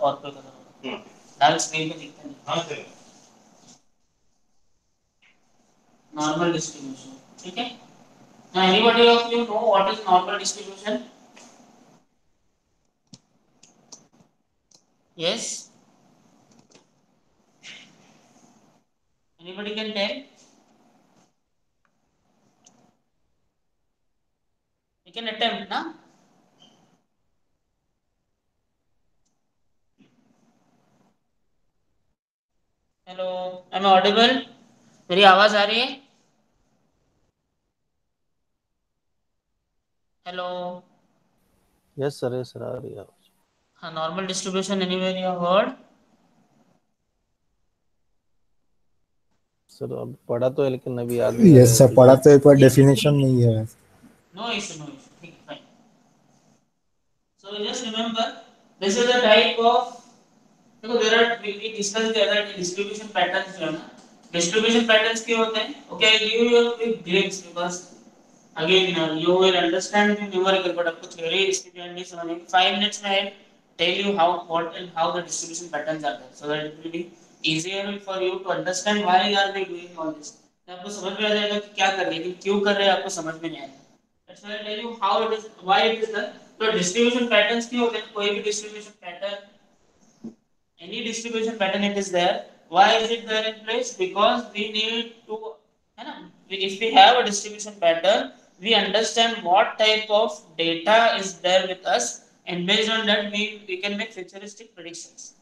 और कोई कलर होगा, डार्क स्क्रीन पे दिखता नहीं। हाँ सर, नॉर्मल डिस्ट्रीब्यूशन, ठीक है। Now anybody of you know what is normal distribution? Yes, anybody can tell? You can attempt, na? Hello, am I audible? मेरी आवाज आ रही है? हेलो, yes sir आ रही है। हाँ, normal distribution anywhere you heard? Sir अब पढ़ा तो है लेकिन अभी याद नहीं आ रहा यस है सर, कुछ पढ़ा भी। तो है पर डेफिनेशन नहीं है। नो इशू, नो इशू, ठीक है, fine. So just remember, this is a type of, देखो there are we discussed the other distribution patterns जो है ना, distribution patterns क्या होते हैं? Okay, I give you a quick glimpse because again you will understand the numerical, but आपको theory इसकी behind नहीं समझ में। 5 minutes में I tell you how what and how the distribution patterns are there, so that it will be easier for you to understand why are they doing all this। आपको समझ में आ जाएगा कि क्या कर रहे हैं, क्यों कर रहे हैं, आपको समझ में नहीं आएगा। That's why I tell you how it is, why it is done। तो distribution patterns क्यों होते हैं? कोई भी distribution pattern, any distribution pattern it is there, why is it there in place? Because we need to, है ना, if we have a distribution pattern, we understand what type of data is there with us, and based on that we can make futuristic predictions।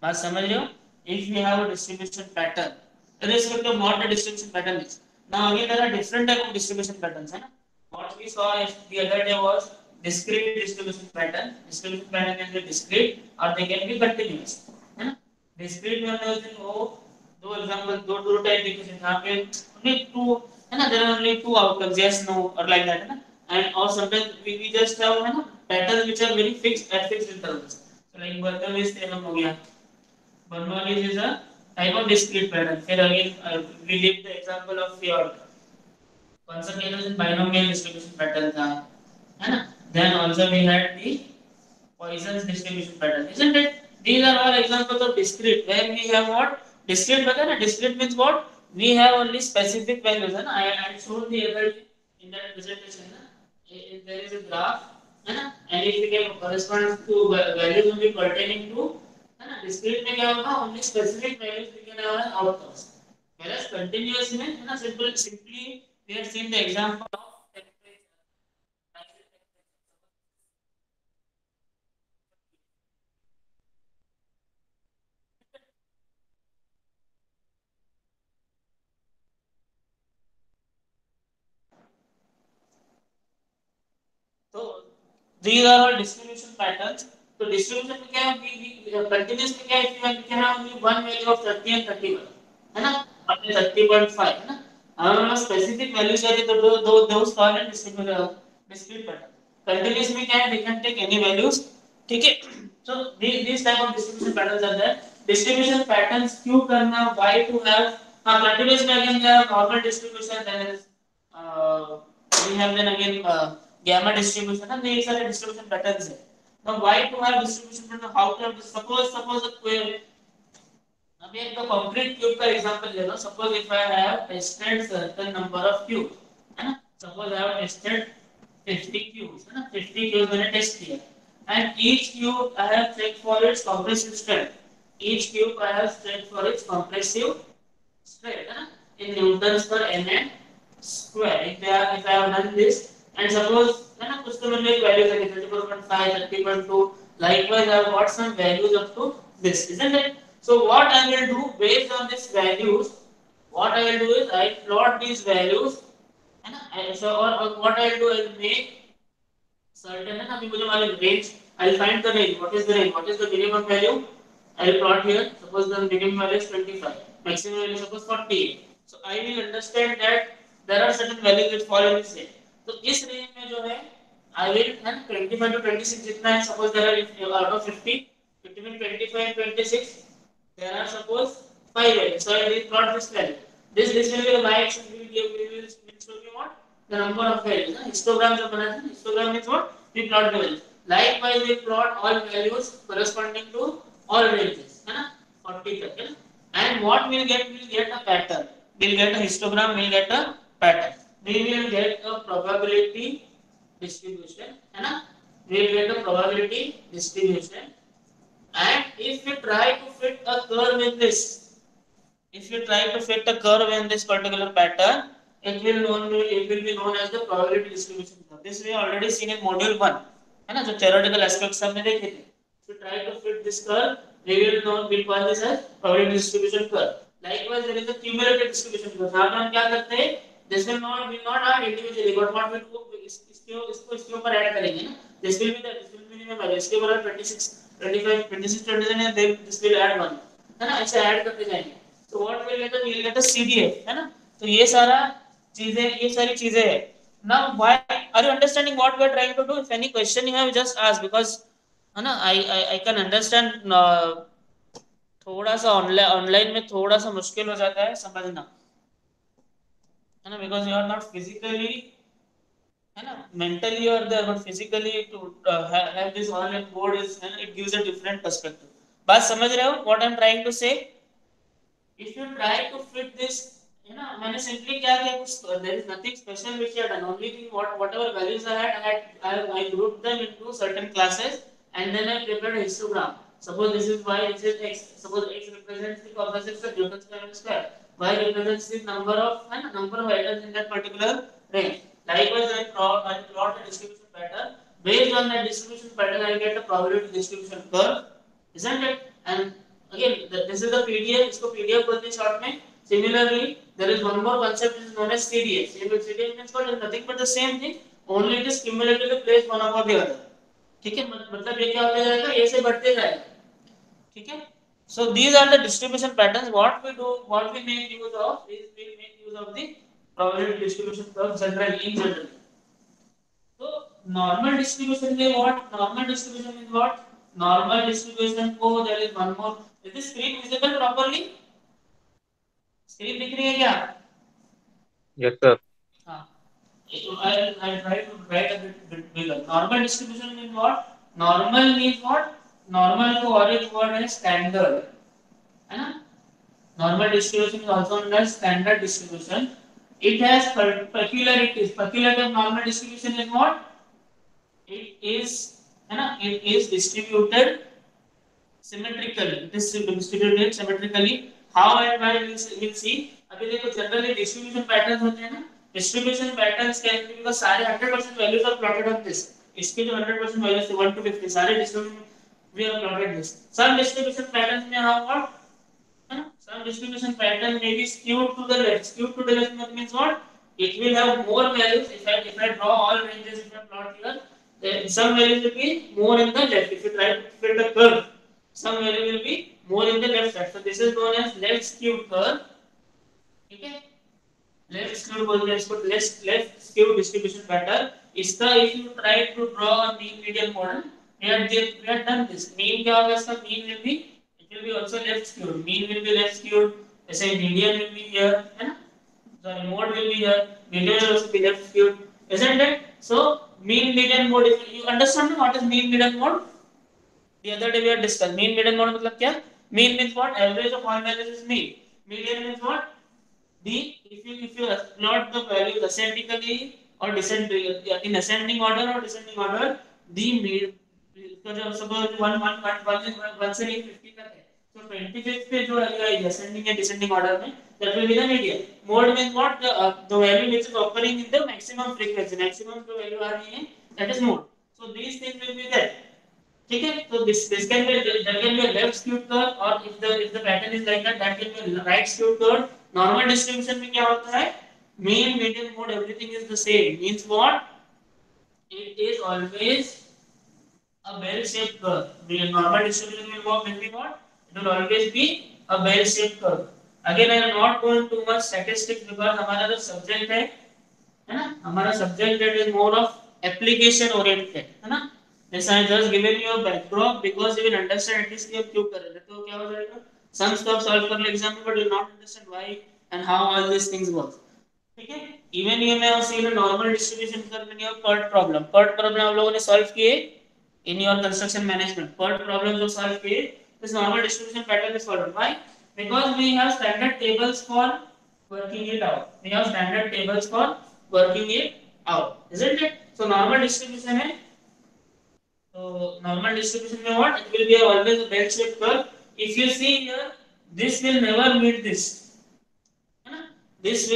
बात समझ रहे हो? If we have a distribution pattern, irrespective of what the distribution pattern is, now again there are different type of distribution patterns, है ना। What we saw the other day was discrete distribution pattern। Distribution pattern can be discrete or they can be continuous, है ना। Discrete में हमने उस दिन वो दो एग्जांपल, दो टाइप देखे थे जहाँ पे only two, है ना, there are only two outcomes, yes no or like that, है ना। And or sometimes we just have, है ना, patterns which are very fixed at fixed intervals, so like Bernoulli's theorem हो गया। Bernoulli's is a type of discrete pattern। फिर again we did the example of Fjord, consequences in binomial distribution pattern था, है ना। Then also we had the Poisson's distribution pattern, isn't it? These are all examples of discrete where we have what? Discrete pattern, and discrete means what? We have only specific values, है ना। I showed the other in that presentation, है ना। If there is a graph, है ना, and if we can correspond to values only pertaining to, है ना, discrete में क्या होगा? Only specific values we can have as outcomes, whereas continuous में, है ना, simply we have seen the example of temperature। तो these are all distribution patterns। तो distribution में क्या है, continuous में क्या है, if we have only one value of 30 and 31, है ना, अपने 30.5, है ना। हमें specific value चाहिए तो दो those called as discrete pattern। continuous में क्या है, we can take any values, ठीक है। so these type of distribution patterns are there। distribution patterns क्यों करना, why to have, हाँ, continuous में again there are normal distribution, then is we have then again gamma distribution, and these are the distribution patterns है। now why to have distribution pattern, how to have, suppose a अभी एक तो concrete cube का example ले लो। Suppose if I have tested certain number of cube, है ना, suppose I have tested 50 cubes, है ना, 50 क्यूब्स मैंने टेस्ट किया, and each cube I have check for its compressive strength. Each cube I have check for its compressive straight, है ना, in newtons per mm square। if I have done this, and suppose, है ना, कुछ तो मैंने एक value रखी 34.5, 30.2, likewise I have got some values up to this, isn't it? So what I will do based on these values, what I will do is I plot these values, है ना। so or what I will do, I will make certain, है ना, अभी मुझे मालूम range, I will find the range, what is the range, what is the minimum value, I will plot here, suppose the minimum value is 25, maximum value suppose 48, so I will understand that there are certain values which fall in this range। तो इस range में जो है I will, है ना, 25 to 26 जितना है, suppose there are out of 50 between 25 and 26 there are suppose 5 values, so I will plot this value, this will be a y-axis, we will show you what the number of values, histogram जो बना था, histogram means what, we plot the values। likewise we plot all values corresponding to all ranges है ना 40 तक है ना. And what we'll get a pattern, we'll get a histogram, we'll get a pattern, we will get a probability distribution है ना, we'll get a probability distribution. And if we try to fit a curve in this, if you try to fit a curve in this particular pattern, it will be known as the probability distribution curve. This we have already seen in module 1 है ना, जो theoretical aspects हमने देखे थे. If you try to fit this curve, we'll call this as probability distribution curve. Likewise, there is a cumulative distribution curve. यहाँ पे हम क्या करते हैं, this will not add individually, but what we do, इसके ऊपर ऐड करेंगे ना. This will be minimum value. इसके ऊपर 26, 25, 26, 27 है, this will add 1 है ना, ऐसे ऐड करते जाएंगे. So what we'll get a CDF है ना. तो ये सारी चीजें है. Now why are you understanding what we are trying to do? If any question you have, just ask, because है ना, I can understand. थोड़ा सा ऑनलाइन में थोड़ा सा मुश्किल हो जाता है समझना है ना, because you are not physically है ना, mentally you are there, but physically to have this all on board is, it gives a different perspective. बात समझ रहे हो what I'm trying to say? If you try to fit this, you know, मैंने simply क्या किया, कुछ there is nothing special which I had done. Only thing whatever values I had, I grouped them into certain classes, and then I prepared a histogram. Suppose this is y, this is x. Suppose x represents the opposite side, Newton's square. Y represents the number of items in that particular range. Likewise, I plot a distribution pattern. Based on that distribution pattern, I get a probability distribution curve, isn't it? And again, this is the PDF. इसको PDF बोलते हैं short में. Similarly, there is one more concept which is known as CDF. CDF means what? Nothing but the same thing. Only it is cumulatively placed one above the other. ठीक है, मतलब ये क्या होता जाएगा, ये से बढ़ते जाएगा. ठीक है. So these are the distribution patterns. What we do, what we make use of is we make use of the probability distribution curve generally. So normal distribution में what? Normal distribution means what? Normal distribution को there is one more. Is the screen visible properly? Screen दिख रही है क्या? Yes, sir. हाँ. So I'll try to write a bit bigger. Normal distribution means what? Normal means what? Normal को और एक word है standard, है ना? Normal distribution is also known as standard distribution. It has peculiarities. Peculiarity of normal distribution is what? It is distributed symmetrically. It is distributed symmetrically. How and why we'll see. अभी देखो generally distribution patterns होते हैं ना, distribution patterns क्या है, because सारे 100% values are plotted on this. इसके जो 100% वैल्यूज थे 1 to 50 सारे distribution we have plotted this. Some distribution patterns में हाउ व्हाट है ना, some distribution pattern may be skewed to the left. Skewed to the left means what? It will have more values. If I draw all ranges, if I plot here, then some values will be more in the left. If you try to fit a curve, some value will be more in the left side. So this is known as left skewed curve. Okay? Left skewed बोलते हैं इसको, left skewed distribution pattern. इसका if you try to draw a mean median model, we had done this. Mean क्या होगा इसका? Mean will be, it will be also left skewed. Mean will be left skewed. ऐसे median will be here, है ना? Sorry, mode will be here. Median will also be left skewed, isn't it? So mean median mode. If you understand what is mean median mode? The other day we had discussed. Mean median mode मतलब क्या? Mean means what? Average of all values is mean. Median means what? If you plot the values ascendingly or descending, in ascending order or descending order, the mean, suppose 1 से 50 तक है, so 25th पे जो value आएगी ascending and descending order में, that will be the median. Mode means what? The value which is occurring in the maximum frequency. Maximum जो value आ रही है, that is mode. So these things will be there. ठीक है, तो this can be, there can be a left skewed curve, or if the pattern is like that can be a right skewed curve. Normal distribution में क्या होता है? Mean, median, mode, everything is the same. Means what? It is always a bell-shaped curve. The normal distribution will be what? It will always be a bell-shaped curve. Again, I am not going too much statistics because हमारा जो subject है ना, हमारा subject that is more of application oriented, है ना? Yes, I just given you a backdrop because you will understand at least कि अब क्यों कर रहे हैं. तो क्या हो जाएगा? Some stuff solve कर ले exam में, but you will not understand why and how all these things work. ठीक है? Even you may have seen a normal distribution curve in your PERT problem. PERT problem आप लोगों ने solve किए in your construction management. PERT problem जो solve किए, this normal distribution pattern is followed. Why? Because we have standard tables for working it out. We have standard tables for working it out, isn't it? So normal distribution है. So normal distribution में what? It will be always a bell-shaped curve. If you see here, this will never meet this. है ना? This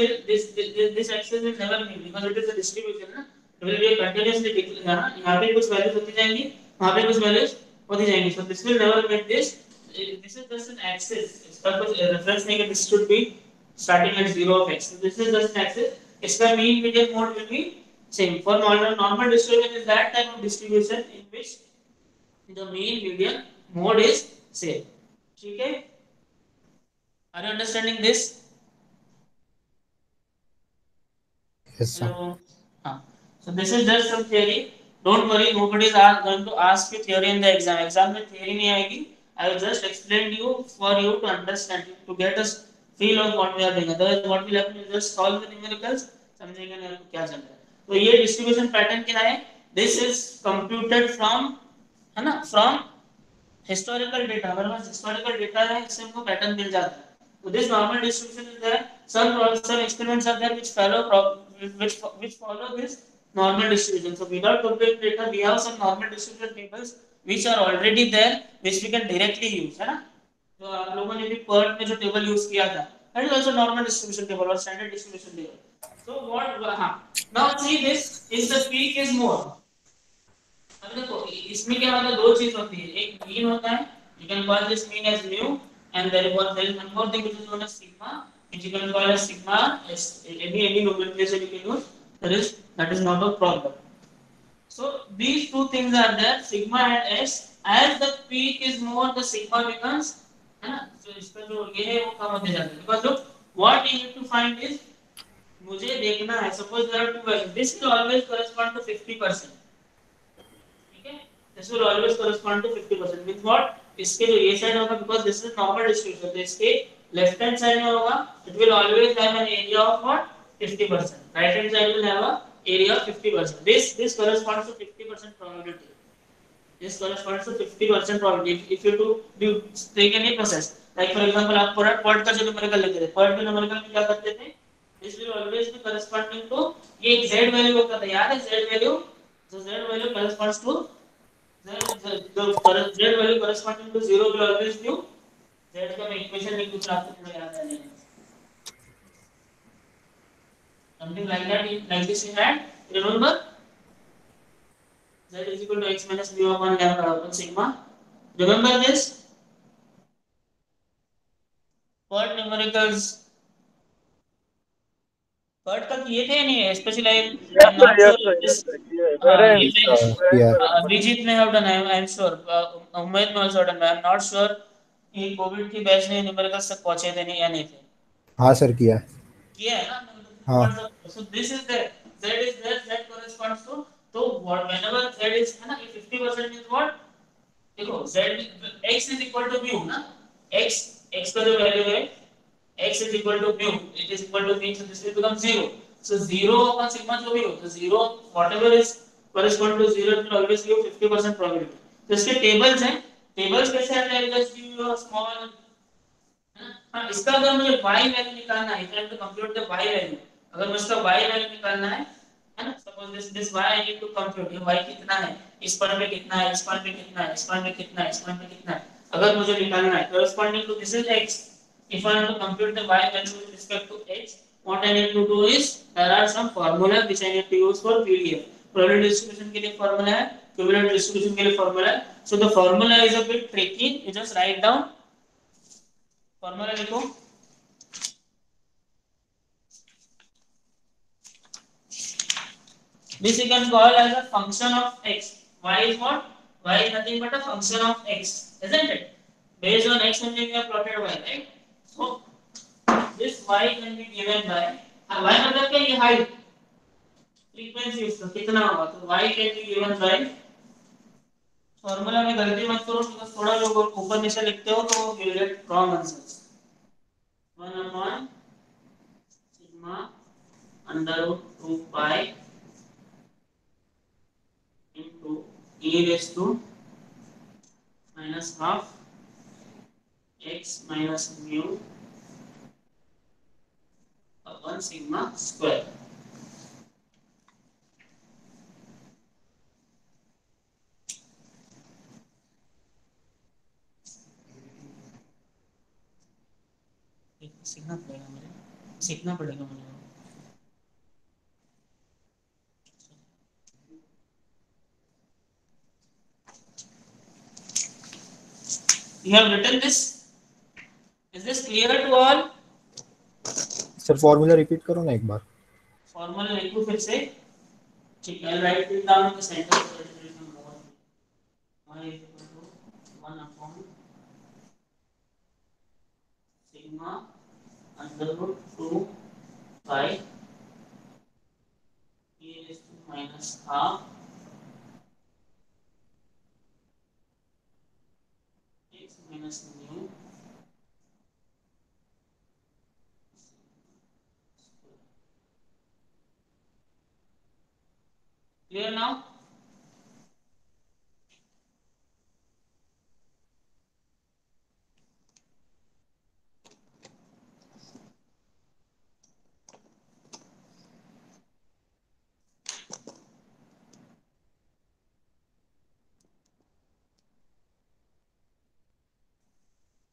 axis will never meet because it is a distribution ना. It will be a continuously यहाँ पे कुछ values होती जाएंगी, वहाँ पे कुछ values होती जाएंगी. So this will never meet this. This is just an axis. इसका कुछ reference नहीं कि this should be starting at 0 of x. So this is just an axis. इसका mean median mode will be same. For normal distribution is that type of distribution in which the mean median mode is same. ठीक है? Are you understanding this? Yes, sir. Hello. So this is just some theory. Don't worry, nobody is going to ask you theory in the exam. Exam में theory नहीं आएगी. I will just explain you for you to understand, to get a feel of what we are doing. Otherwise, what will happen is just solve the numericals. समझेंगे नहीं आपको क्या चल रहा है. तो ये distribution pattern क्या है? This is computed from, है ना? From historical data. हमारे पास historical data है, इससे हमको pattern मिल जाता है. So this normal distribution is there. Some experiments are there which follow this normal distribution. So without computing data, we have some normal distribution tables which are already there, which we can directly use, है ना? तो आप लोगों ने भी PERT में जो table use किया था, that is also normal distribution table or standard distribution table. So what? Now see this is the peak is more. अब देखो इसमें क्या होता है, दो चीज होती है. एक मीन होता है, you can call this mean as mu, and there is one more thing which is known as sigma, which you can call as sigma. Any nomenclature you can use. That is not a problem. So these two things are there, sigma and s. As the peak is more, the sigma becomes, है ना? So इसका जो ये है वो कम होते जाता है. Because look, what you need to find is, मुझे देखना है, suppose there are two values. This will always correspond to 50%. This will always correspond to 50%. Means what? इसके जो ये साइड होगा, because this is normal distribution, तो इसके left hand side में होगा, it will always have an area of what? 50%. Right hand side will have a area of 50%. This corresponds to 50% probability. This corresponds to 50% probability. If you do take any process, like for example आप PERT का जो numerical लेते थे, PERT के numerical में क्या करते थे? This will always be corresponding to ये एक z value होता था, याद है z value? So z value corresponds to the z value corresponding to 0 will always give z का मैं इक्वेशन लिख दूं आपको थोड़ा याद आ जाएगा. Something like that, like this we had. Remember, z is equal to x minus mu upon lambda upon sigma. Remember this? PERT numericals. PERT का किए थे नहीं, especially I'm not sure this. Abhijit may have done. I'm sure. Umaid may also done. I'm not sure कि Covid की batch में numericals तक पहुंचे थे नहीं या नहीं थे. हाँ सर किया है ना. हाँ. So this is there, z is there, z corresponds to, so what, whenever z is, है ना, 50% means what? देखो z x is equal to mu ना, x का जो वैल्यू है x is equal to mu, it is equal to mu, so this will become 0. So 0 upon sigma जो भी हो, तो 0 whatever is correspond to 0 it will always give 50% probability. तो इसके tables हैं, tables कैसे आते हैं? Just give you a small, हाँ इसका अगर मुझे y वैल्यू निकालना है, तो कंप्यूट द y वैल्यू. अगर मुझे इसका y वैल्यू निकालना है ना, suppose this y I need to compute, ये y कितना है, इस पॉइंट पे कितना है, इस पॉइंट पे कितना है, इस पॉइंट पे कितना है, इस पॉइंट पे कितना है, अगर मुझे निकालना है corresponding to this is x. If I want to compute the y value with respect to x, what I need to do is, there are some formula which I need to use for PDF. Probability distribution के लिए formula है, cumulative distribution के लिए formula है. So the formula is a bit tricky. You just write down formula लिखो. This you can call as a function of x. Y is what? Y is nothing but a function of x, isn't it? Based on x only we have plotted y, right? So this y can be given by y मतलब क्या, ये height, frequency इसका कितना होगा, तो y can be given by, formula में गलती मत करो, because थोड़ा लोग ऊपर नीचे लिखते हो तो you will get wrong answers. 1 upon sigma under root 2 pi into e raised to minus half x minus mu upon sigma square. सीखना पड़ेगा मुझे. You have written this. Is this clear to all? Sir formula repeat करो ना एक बार. Formula लिखो फिर से. ठीक है, right it down the centre y equal to 1 upon sigma under root 2 pi e raised to minus half x minus mu. Clear now?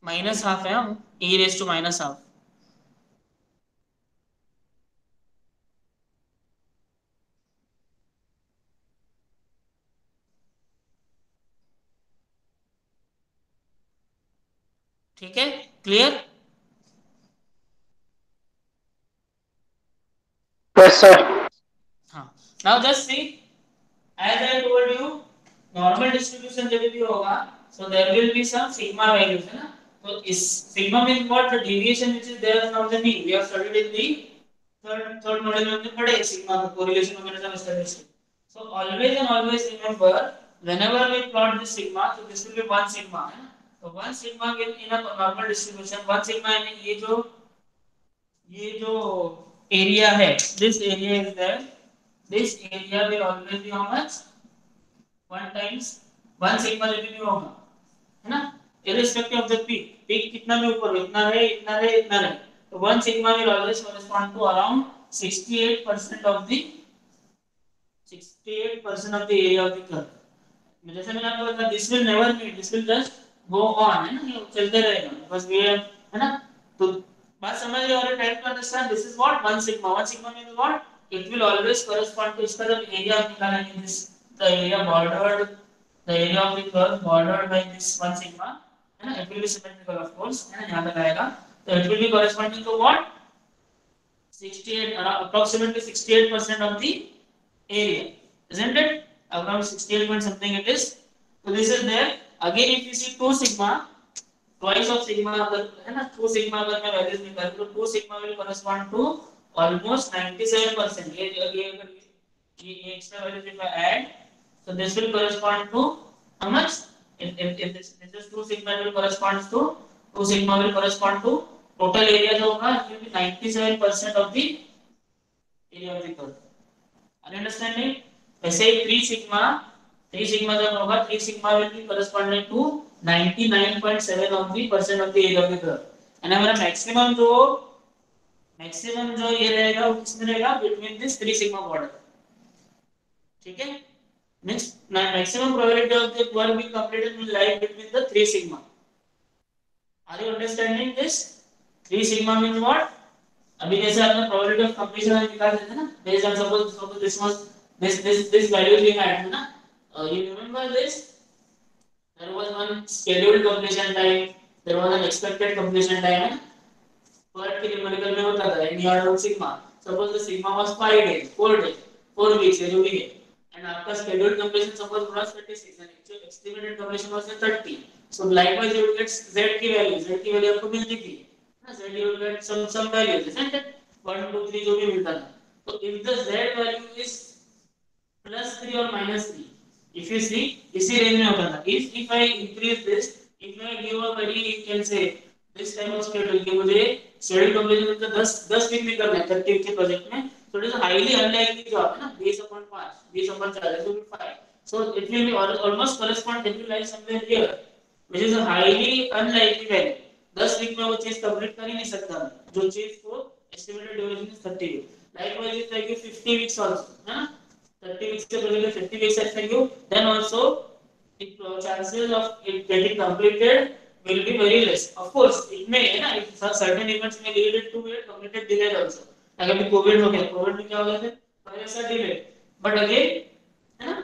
Minus half है हम e raise to minus half. ठीक है, clear? Yes, sir. हाँ. Now just see, as I told you, normal distribution जब भी होगा, so there will be some sigma values, है ना? तो इस sigma means what? The deviation which is there from the mean. We have studied in the third module में हमने पढ़े sigma का correlation mechanism established. So always and always remember, whenever we plot this sigma, so this will be one sigma, है ना? तो one sigma in a normal distribution, one sigma यानी ये जो area है, this area is there. This area will always be how much? 1 times 1 sigma revenue होगा, है ना? Irrespective of the peak, peak कितना भी ऊपर हो, इतना रहे, इतना रहे, इतना रहे, तो 1 sigma will always correspond to around 68% of the 68% of the area of the curve. जैसे मैंने आपको बताया, this will never meet, this will just go on, है ना? ये चलते रहेगा, because we have, है ना? तो बात समझ रहे हो? और try to understand, this is what 1 sigma. 1 sigma means what? It will always correspond to इसका जब area निकालेंगे, this the area bordered, the area of the curve bordered by this 1 sigma, है ना? It will be symmetrical of course, है ना? यहाँ तक आएगा, तो it will be corresponding to what? 68, approximately 68% of the area, isn't it? Around 68 point something it is. So this is there. Again, if you see 2 sigma, twice of sigma अगर है ना, 2 sigma अगर मैं values निकालूं तो 2 sigma will correspond to almost 97%. ये extra values if I add, so this will correspond to how much? If this is 2 sigma will correspond to 2 sigma will correspond to total area जो होगा, it will be 97% of the area of the curve. Are you understanding? ऐसे ही 3 sigma जब होगा, 3 sigma will be corresponding to 99.7 of the percent of the area of the curve. and हमारा maximum जो ये रहेगा वो किसमें रहेगा? between this 3 sigma border. ठीक है? means maximum probability of the curve being completed will lie between the 3 sigma. Are you understanding this? 3 sigma means what? अभी जैसे आपने probability of completion निकाल देते ना, based on suppose this was this value we had, है ना? You remember this? There was one scheduled completion time, there was an expected completion time, है ना? PERT के numerical में होता था any order of sigma. Suppose the sigma was 5 days, 4 days, 4 weeks जो भी है, and आपका scheduled completion suppose was 36 and actual estimated completion was 30. So likewise you will get z की value आपको मिलती थी, z you will get some values, isn't it? 1 2 3 जो भी मिलता था. So if the z value is plus 3 or minus 3, if you see इसी range में होता था. If I increase this, if I give a very, you can say this type of schedule कि मुझे schedule completion का 10 week में करना है 30 वीक के प्रोजेक्ट में, so it is highly unlikely job है ना, 20/5, 20/4 it will be 5. So it will be almost correspond, it will lie somewhere here, which is a highly unlikely value. 10 week में वो चीज कंप्लीट कर ही नहीं सकता मैं, जो चीज को estimated duration is 30 week. Likewise, if I give 50 weeks also, है ना, 30 weeks के बदले 50 weeks if I give, then also it chances of it getting completed will be very less. Of course, it may, है ना, certain events may lead it to be completed delayed also. अगर भी Covid हो गया, Covid में क्या हो गया फिर पहले से डिले, बट अगेन, है ना,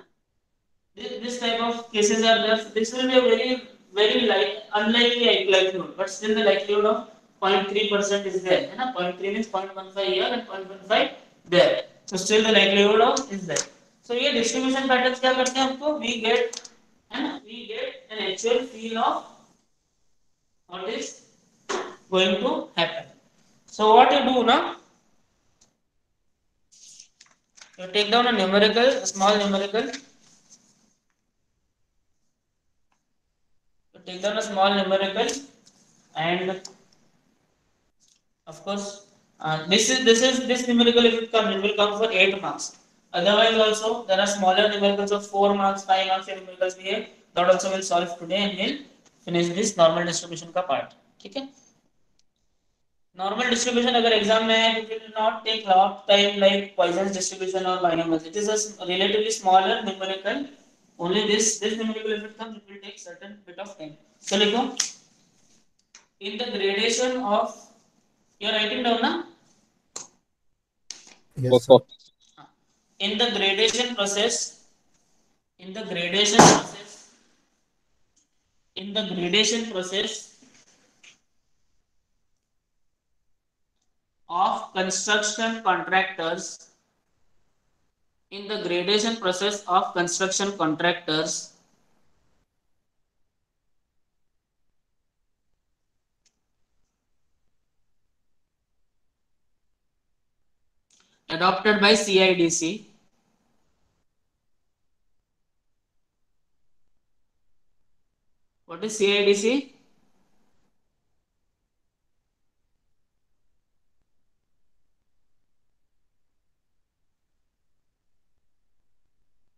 this type of cases are there. So this will be a very unlikely likelihood, but still the likelihood of 0.3% is there. है ना, 0.3 means 0.15 here and 0.15 there. So still the likelihood of is there. So ये distribution patterns क्या करते हैं हमको? We get, है ना, we get an actual feel of what is going to happen. So what you do now? You take down a numerical, a small numerical. You take down a small numerical, and of course, this numerical if it will come for 8 marks. Otherwise also there are smaller numericals of 4 marks, 5 marks के numericals भी है, that also will solve today and we'll finish this normal distribution का part. ठीक है, normal distribution अगर exam में है, it will not take lot time like Poisson's distribution or binomials. It is a relatively smaller numerical. Only this numerical if it comes, it will take certain bit of time. So लिखो, in the gradation of, you are writing down ना, Yes, sir. in the gradation process, in the gradation process, in the gradation process of construction contractors, in the gradation process of construction contractors, adopted by CIDC, what is CIDC?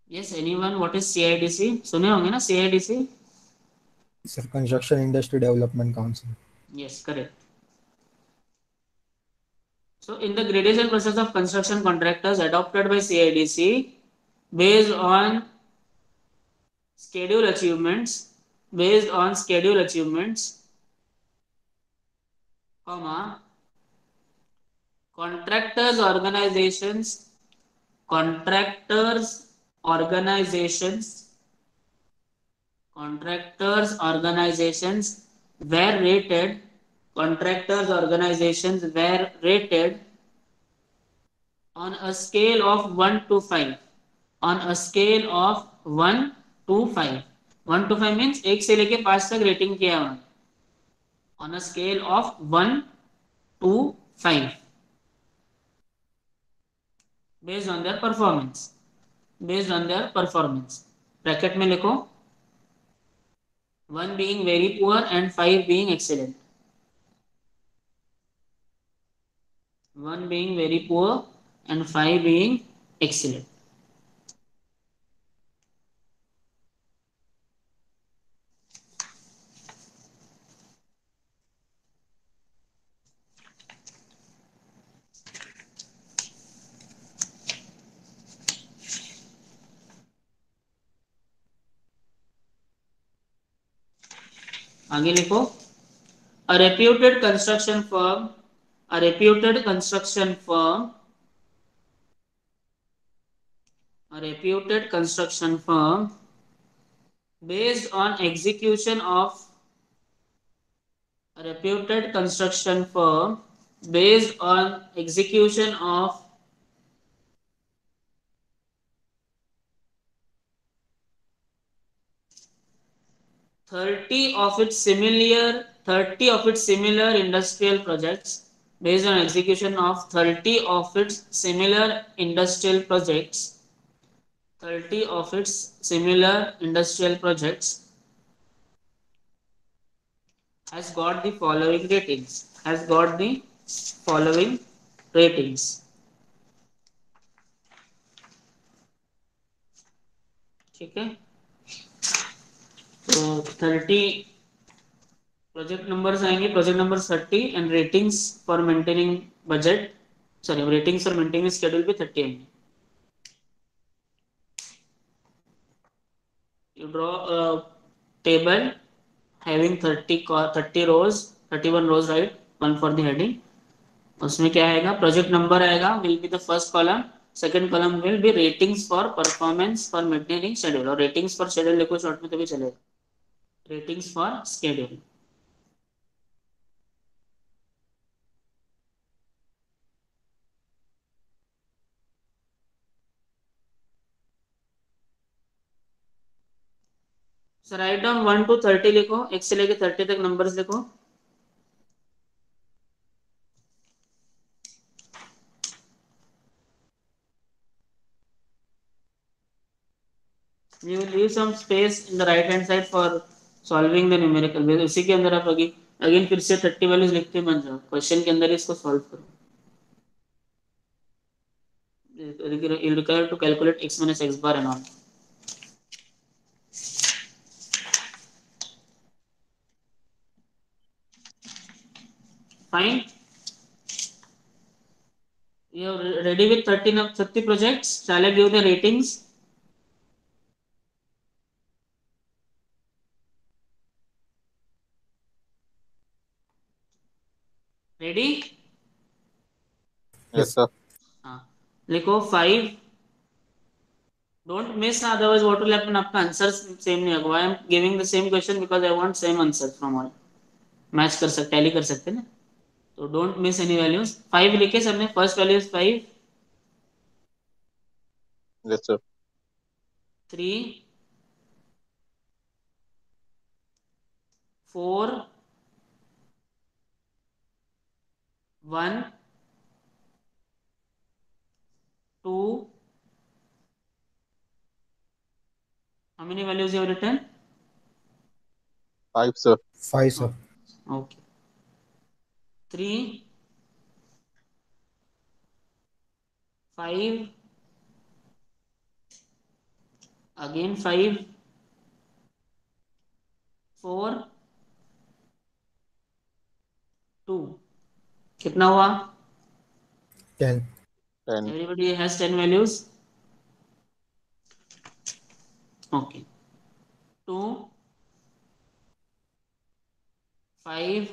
Yes, anyone, what is CIDC? सुने होंगे ना CIDC? Sir, Construction Industry Development Council. Yes, correct. So in the gradation process of construction contractors adopted by CIDC, based on schedule achievements, based on schedule achievements, comma, contractors organizations, contractors organizations, contractors organizations were rated, contractors organizations were rated on a scale of 1 to 5, on a scale of 1 to 5. 1 to 5 means 1 से लेके 5 तक rating किया उन्होंने, on a scale of 1 to 5 based on their performance, based on their performance. Bracket में लिखो 1 being very poor and 5 being excellent. 1 being very poor and 5 being excellent. आगे लिखो, a reputed construction firm, a reputed construction firm, a reputed construction firm based on execution of, a reputed construction firm based on execution of 30 of its similar industrial projects, based on execution of 30 of its similar industrial projects, 30 of its similar industrial projects, has got the following ratings, has got the following ratings. ठीक है, तो 30 project numbers आएंगे, project number 30 and ratings for maintaining budget, sorry ratings for maintaining schedule भी 30 आएंगे. You draw a table having 30 rows, 31 rows, right? One for the heading. उसमें क्या आएगा, project number आएगा, will be the first column, second column will be ratings for performance for maintaining schedule, और ratings for schedule लिखो short में तो भी चलेगा, ratings for schedule. Sir write down 1 to 30 लिखो, 1 से लेके 30 तक नंबर्स लिखो. You will leave some space in the right hand side for solving the numerical base. उसी के अंदर आप अगेन फिर से 30 वैल्यूज लिखते बन जाओ, क्वेश्चन के अंदर इसको सॉल्व करो. You require to calculate x minus x bar and all. Fine. You are ready with 30 projects. Shall I give the ratings? Ready? Yes, sir. हाँ, लिखो 5. Don't miss, otherwise what will happen, आपका answer same नहीं होगा. I am giving the same question because I want same answer from all. Match कर सकते, tally कर सकते ना, तो डोंट मिस एनी वैल्यूज. 5 लिखे सबने, first value is 5. Yes, sir. 3, 4, 1, 2. How many values you have written? 5, sir. 5, sir. Okay. 3, 5, again 5, 4, 2. कितना हुआ? 10. 10. Everybody has 10 values. Okay. 2, 5,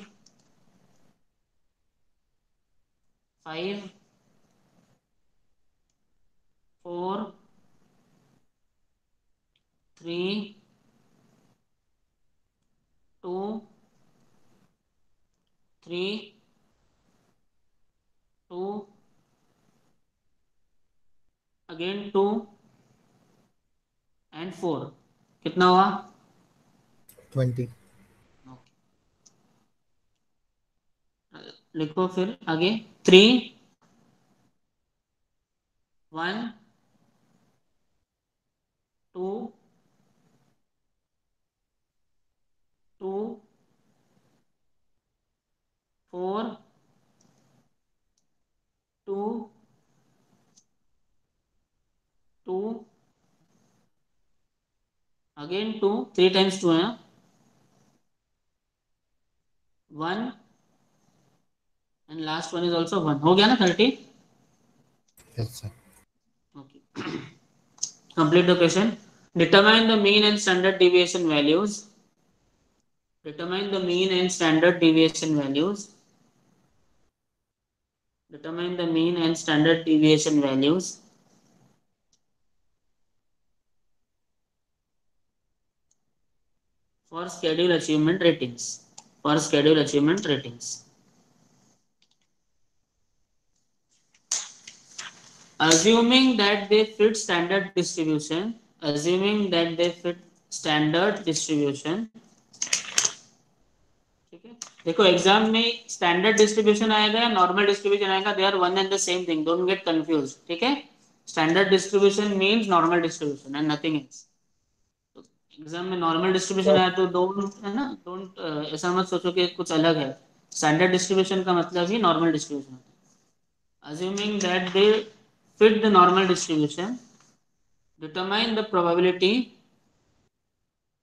5, 4, 3, 2, 3, 2, again 2 and 4. कितना हुआ? 20. Okay. लिखो फिर आगे. 3, 1, 2, 2, 4, 2, 2, again 2, 3 times 2 है, 1 and last one is also 1. हो गया ना 30? Yes, sir. Okay. Complete the question. Determine the mean and standard deviation values. Determine the mean and standard deviation values. Determine the mean and standard deviation values for schedule achievement ratings. For schedule achievement ratings. Assuming that they fit standard distribution. Assuming that they fit standard distribution. ठीक है, देखो exam में standard distribution आएगा या normal distribution आएगा, they are one and the same thing, don't get confuse. ठीक है, standard distribution means normal distribution and nothing else. Exam में नॉर्मल डिस्ट्रीब्यूशन आया तो डोंट, है ना, डोंट ऐसा मत सोचो कि कुछ अलग है. स्टैंडर्ड डिस्ट्रीब्यूशन का मतलब ही नॉर्मल डिस्ट्रीब्यूशन होता है. Assuming that they fit the normal distribution, determine the probability,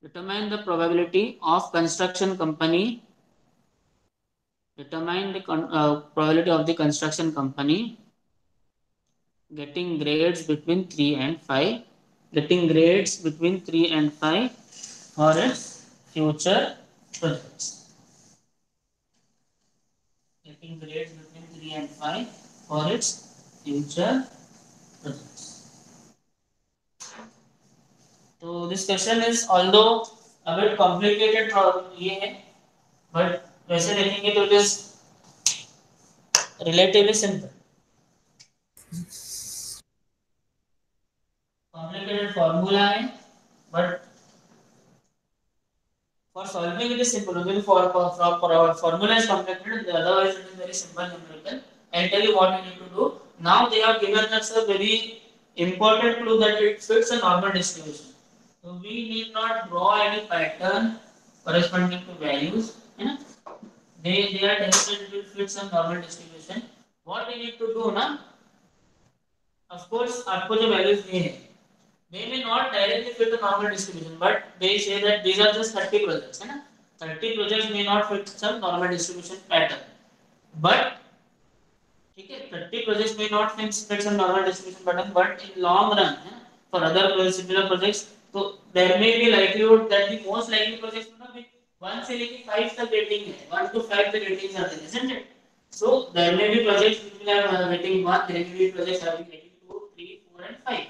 determine the probability of construction company, determine the probability of the construction company getting grades between 3 and 5, getting grades between 3 and 5 for its future projects. Getting grades between 3 and 5 for its future projects. So this question is although a bit complicated ये है, but वैसे देखेंगे तो it is relatively simple. Complicated formula है, but for solving it is simple. Only for our formula is complicated. Otherwise it is very simple numerical. I'll tell you what you need to do. Now they have given us a very important clue that it fits a normal distribution. So we need not draw any pattern corresponding to values. You know? They are telling that it will fit some normal distribution. What we need to do ना? Of course आपको जो values दिए हैं, they may not directly fit the normal distribution, but they say that these are just 30 projects, है ना? 30 projects may not fit some normal distribution pattern, but ठीक है, 30 projects may not fit some normal distribution pattern, but in long run, है ना? For other similar projects, so there may be likelihood that the most likely projects will not be 1 से लेके 5 तक rating है, 1 to 5 तक ratings आते हैं, isn't it? So there may be projects which will have rating 1, there may be projects having rating 2, 3, 4 and 5.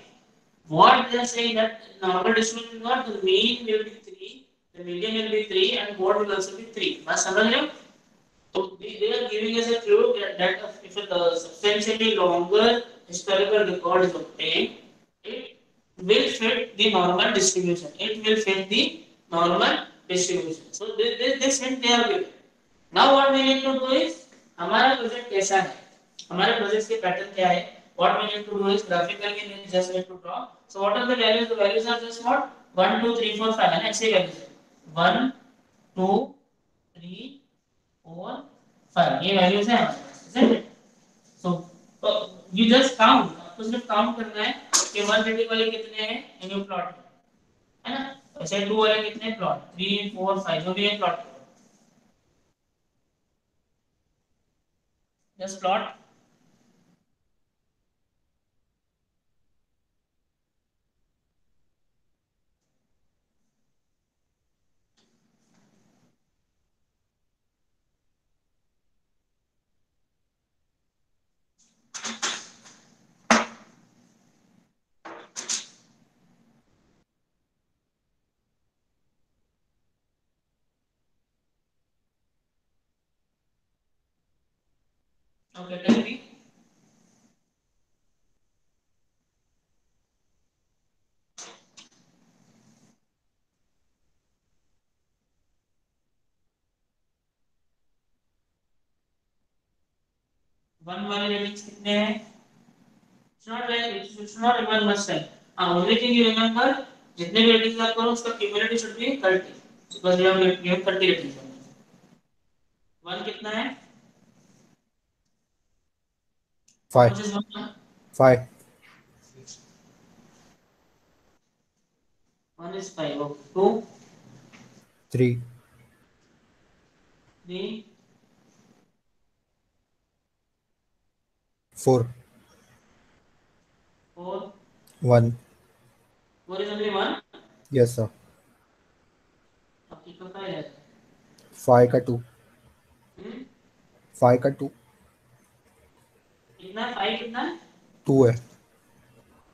What they are saying that normal distribution is not, the mean will be 3, the median will be 3 and mode will also be 3. बात समझ रहे हो? So they are giving us a clue that if a substantially longer historical record is obtained, it will fit the normal distribution. It will fit the normal distribution. So this hint they are given. Now what we need to do is हमारा project कैसा है, हमारे project के pattern क्या है. What we need to do is graphically we just need to draw. So what are the values? The values are just what 1, 2, 3, 4, 5 and ऐसे values है 1, 2, 3, 4, 5 ये values है हमारे पास, isn't it? So you just count. आपको सिर्फ count करना है कि 1 रेटिंग वाले कितने हैं and you plot है ना. ऐसे 2 वाले कितने प्लॉट 3, 4, 5 जो भी है प्लॉट करो. Just plot. Okay, tell me. One वाले रेटिंग्स कितने हैं? It's not like it should not remember much time. Only thing you remember जितने भी रेटिंग्स आप करो उसका cumulative should be 30 because you have given 30 ratings. One कितना है? 5. Which is 1? 5. 1 is 5. Okay. 2, 3. 3, 4. 4. 1. 4 is only 1. Yes sir. आपकी तो 5 है. 5 का 2. 5 का 2. कितना है? 5 कितना है? 2 है.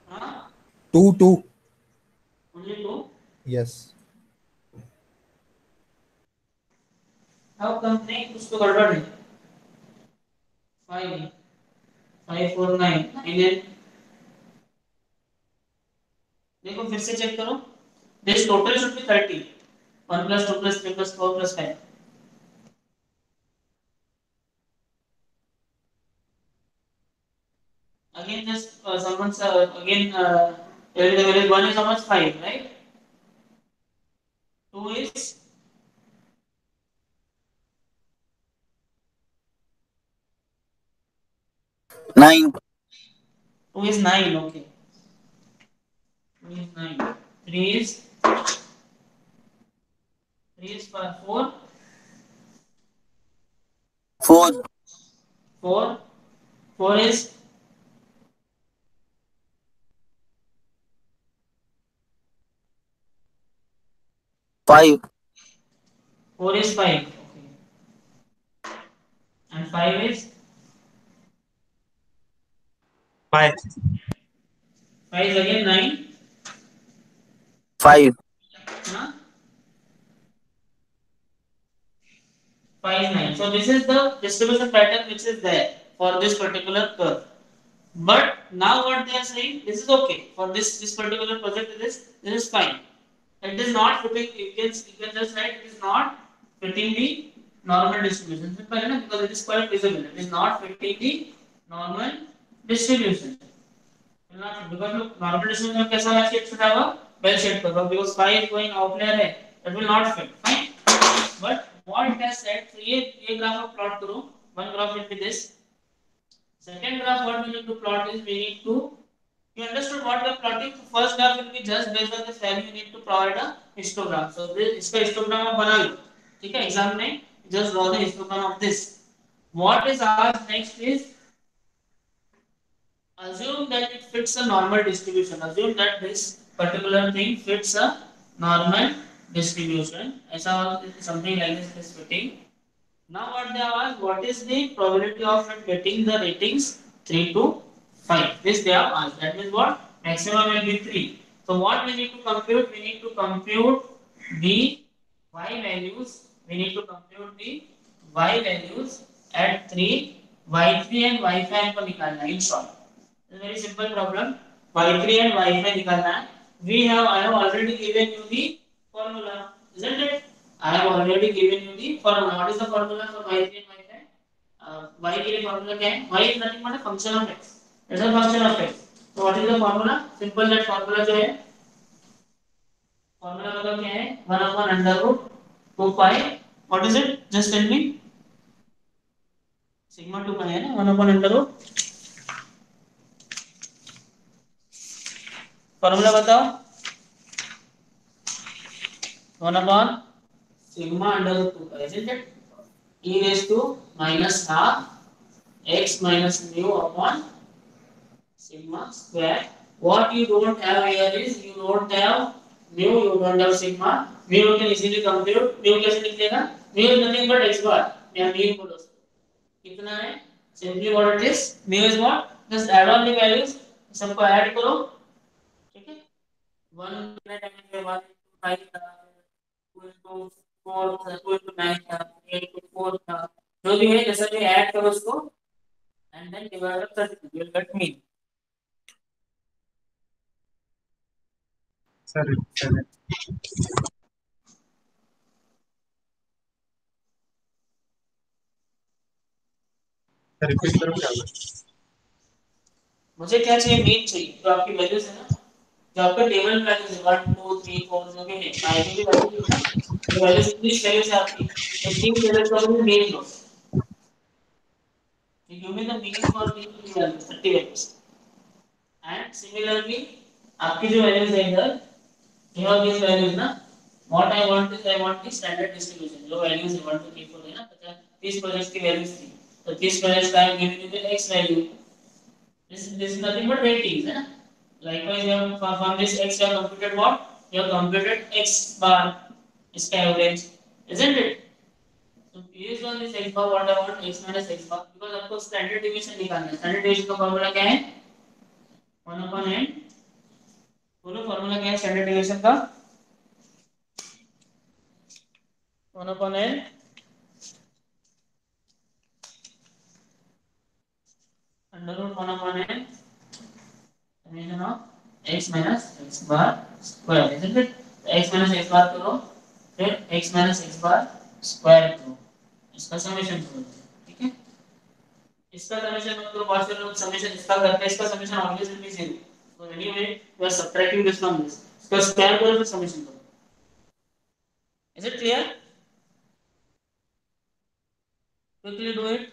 हाँ? 2. Only 2. Yes. How come नहीं कुछ तो गड़बड़ है. 5, 5, 4, 9, 9 and देखो फिर से चेक करो. This total should be 30. 1 plus 2 plus 3 plus 4 plus 5. Again, just someone's again tell the value 1 is how much 5, right? 2 is 9. 2 is 9. Okay. 2 is 9. 3 is 4. 4, 4. 4 is 5, 4 is 5. Okay. And 5 is 5, 5 is again 9. 5, Huh? 5 is 9. So this is the distribution pattern which is there for this particular curve. But now what they are saying, this is okay for this particular project. This is fine. It is not fitting. You can just write it is not fitting the normal distribution. Simple enough because it is quite visible. It is not fitting the normal distribution. Will not fit because look normal distribution में कैसा होना चाहिए? It should have a bell shaped curve because phi is going outlier है. It will not fit. Fine. But what it has said, so ये graph आप plot करो. One graph will be this. Second graph what we need to plot is we need to you understood what we are plotting. So first graph will be just based on this value. You need to provide a histogram. So this इसका histogram आप बना लो. ठीक है exam में just draw the histogram of this. What is asked next is assume that it fits a normal distribution. Assume that this particular thing fits a normal distribution. ऐसा something like this is fitting. Now what they have asked, what is the probability of it getting the ratings 3 to 5? This they have asked. That means what? Maximum will be 3. So what we need to compute? We need to compute the y values. We need to compute the y values at 3, y3 and y5 को निकालना है in short. It's a very simple problem. Y3 and y5 निकालना है. I have already given you the formula, isn't it? I have already given you the formula. What is the formula for y3 and y5? Y के लिए formula क्या है? Y is nothing but a function of x. It's a function of x. So what is the formula? Simple that formula जो है formula मतलब क्या है? 1 upon under root 2 pi. What is it? Just tell me. Sigma 2 pi है ना? 1 upon under root. formula बताओ. 1 upon sigma under root 2 pi, isn't it? E raised to minus half x minus mu upon sigma square. What you don't have here is you don't have mu, you don't have sigma. Mu you can easily compute. Mu कैसे निकलेगा? Mu is nothing but x bar. या mean बोलो उसको. कितना है? Simply what it is. Mu is what? Just add on the values. सबको add करो. ठीक है? 1 टाइम 1 5 था 2 into 4 था 2 into 9 था 8 into 4 था जो भी है जैसा भी ऐड करो उसको and then divide by 30 you will get mean. Sir sir repeat करो क्या हुआ? मुझे क्या चाहिए मीन चाहिए जो आपकी वैल्यूज है ना जो आपका टेबल में वैल्यूज है 1 2 3 4 जो भी है जो भी वैल्यूज है ना जो वैल्यूज इंग्लिश वैल्यूज है आपकी ये तीन वैल्यूज का मुझे मीन दो. You give me the mean for these three values 30 values and similarly आपकी जो वैल्यूज है इधर you have these values ना what I want is I want the standard distribution जो values है 1 2 3 4 है ना 50 30 प्रोजेक्ट्स की वैल्यूज थी तो 30 प्रोजेक्ट्स का I am giving you the x value. This is nothing but ratings है ना. Likewise you have from this x you have computed what? You have computed x bar इसका average isn't it? So based on this x bar what I want x minus x bar because आपको standard deviation निकालना है. Standard deviation का formula क्या है? 1 upon n. बोलो formula क्या है स्टैंडर्ड डिवीजन का? 1 upon n under root 1 upon n summation of x minus x bar square isn't it? x minus x bar करो फिर x minus x bar square करो इसका समेशन करो. ठीक है इसका समेशन मत करो पार्शियल रूट समेशन इसका करते हैं इसका summation always will be 0. So anyway we are subtracting this from this. इसका स्क्वायर करो फिर समेशन करो. Is it clear? Quickly do it.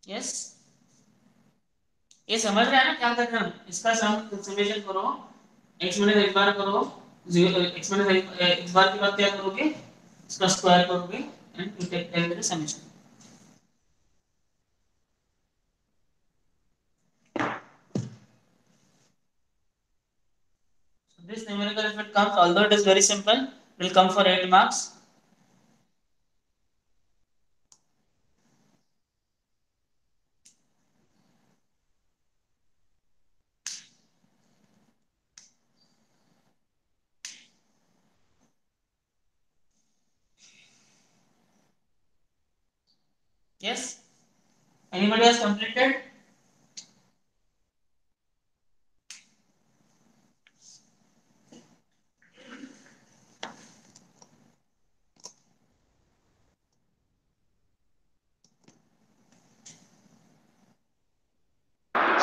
Yes, ये समझ रहे हैं ना क्या कर रहे हैं? इसका समेशन करो, x माइनस एक बार करो, x माइनस एक बार के बाद क्या करोगे, इसका स्क्वायर करोगे and you take the summation. This numerical if it comes, although it is very simple, will come for 8 marks. Yes? Anybody has completed?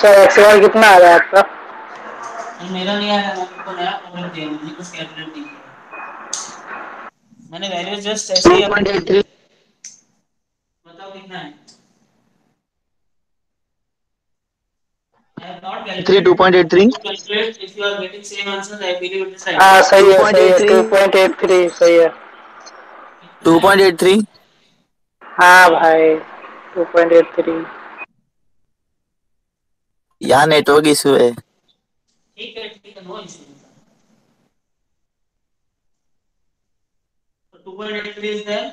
Sir XL कितना आ रहा है आपका? मेरा नहीं आया, मैंने तो नया प्रॉब्लम दिया, मुझे कुछ कैलकुलेट नहीं किया. मैंने वैल्यू जस्ट ऐसे ही 2.83. बताओ कितना है. I have not 2.83. calculated. If you are getting same answers, I believe it is right. हाँ सही है, सही है. 2.83. 2.83 सही है. कितना है? 2.83. हाँ भाई 2.83. यहाँ नेटवर्क इशू है. ठीक है, no issue. So 2.83 is there.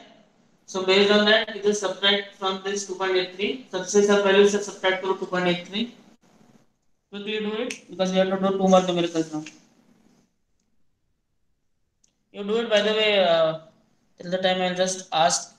So based on that, you just subtract from this 2.83. सबसे सब वैल्यू से subtract करो 2.83. Quickly do it because we have to do 2 more numericals now. You do it by the way. Till the time I'll just ask.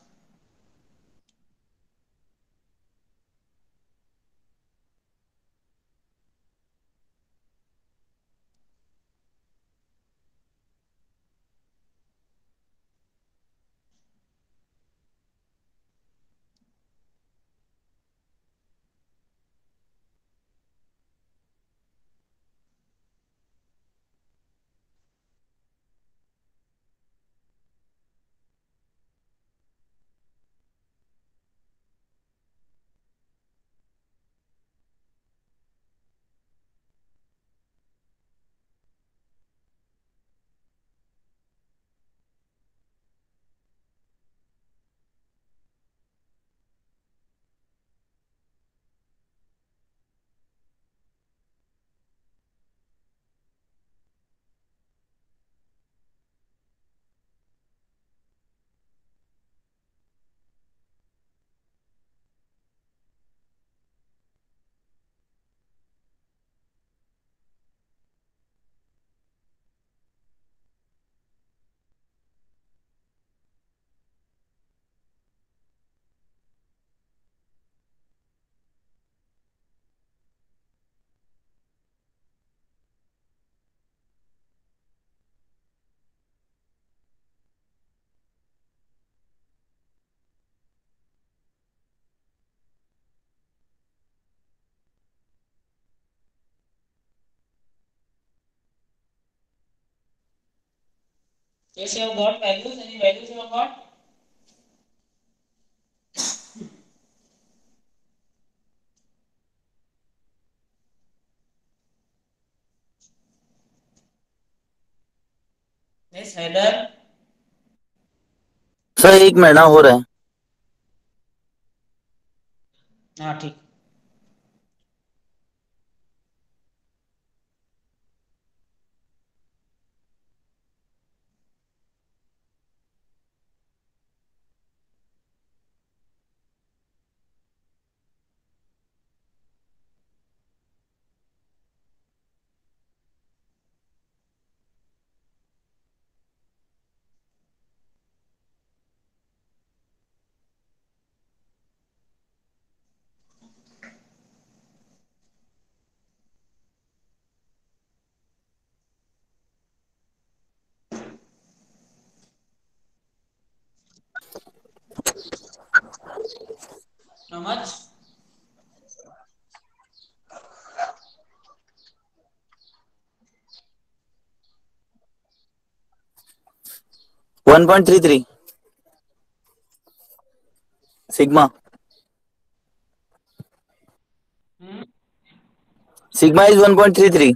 Yes, you have got values. Any values you have got? Yes, header. Sir 1 महीना हो रहा है. हाँ ठीक. How much? One 1.33 sigma. Sigma is 1.33.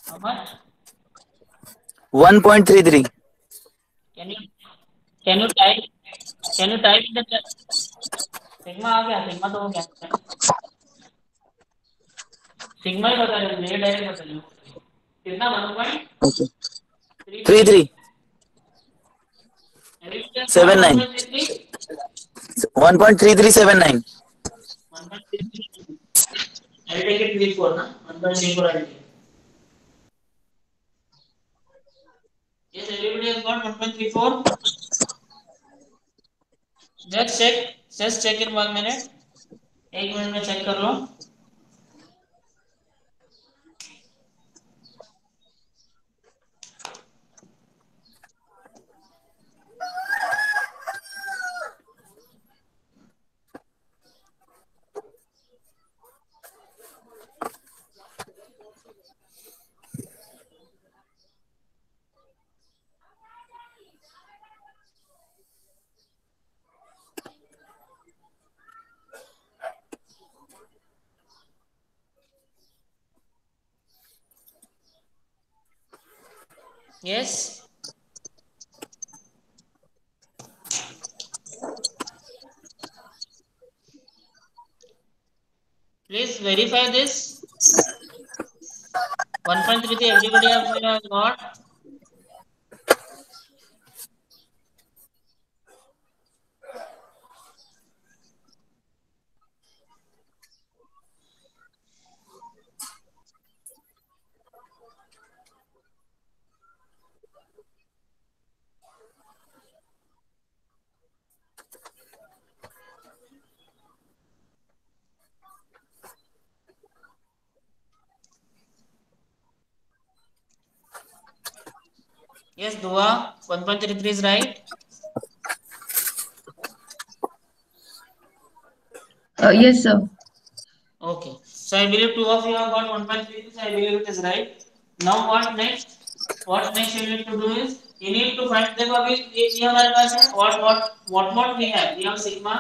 How much? 1.33. Can you can you type in the chat? Sigma आ गया, sigma तो हो गया। सिग्मा ही बता रहे मुझे, डायरेक्ट बता रहे कितना 1.33 Okay. 33. Average 79. 1.33 1.3379. 1.33 I'll take it 34 ना 1.34 I'll take. Yes, everybody has got 1.34. Just check in 1 minute. 1 minute में चेक कर लो। Yes. Please verify this. 1.33 everybody has got. Yes, Dua, 1.33 is right. Yes, sir. Okay. So I believe two of you have got 1.33, so I believe it is right. Now what next? What next you need to do is you need to find, देखो अभी ये हमारे पास है what we have, we have sigma,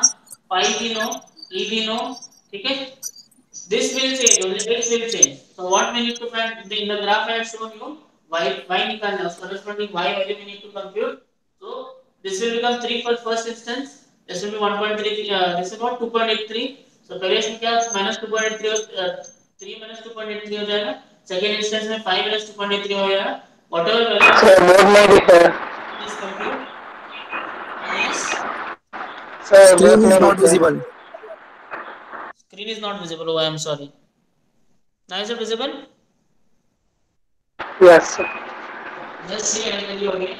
pi भी no, e भी no, ठीक है? This will change, only x will change. So what we need to find in the graph I have shown you, y निकालना है, corresponding y value we need to compute. So this will become 3 for first instance. This will be 1.33. This is what 2.83. So पहले इसमें क्या minus 2.83 3 minus 2.83 हो जाएगा. Second instance में 5 minus 2.83 हो जाएगा. Whatever value Sir, board में भी है. is compute. Yes. Sir, board Screen is में not भी है. visible. Screen is not visible. Oh, I am sorry. Now is it visible? Yes, sir. Just see and tell you again.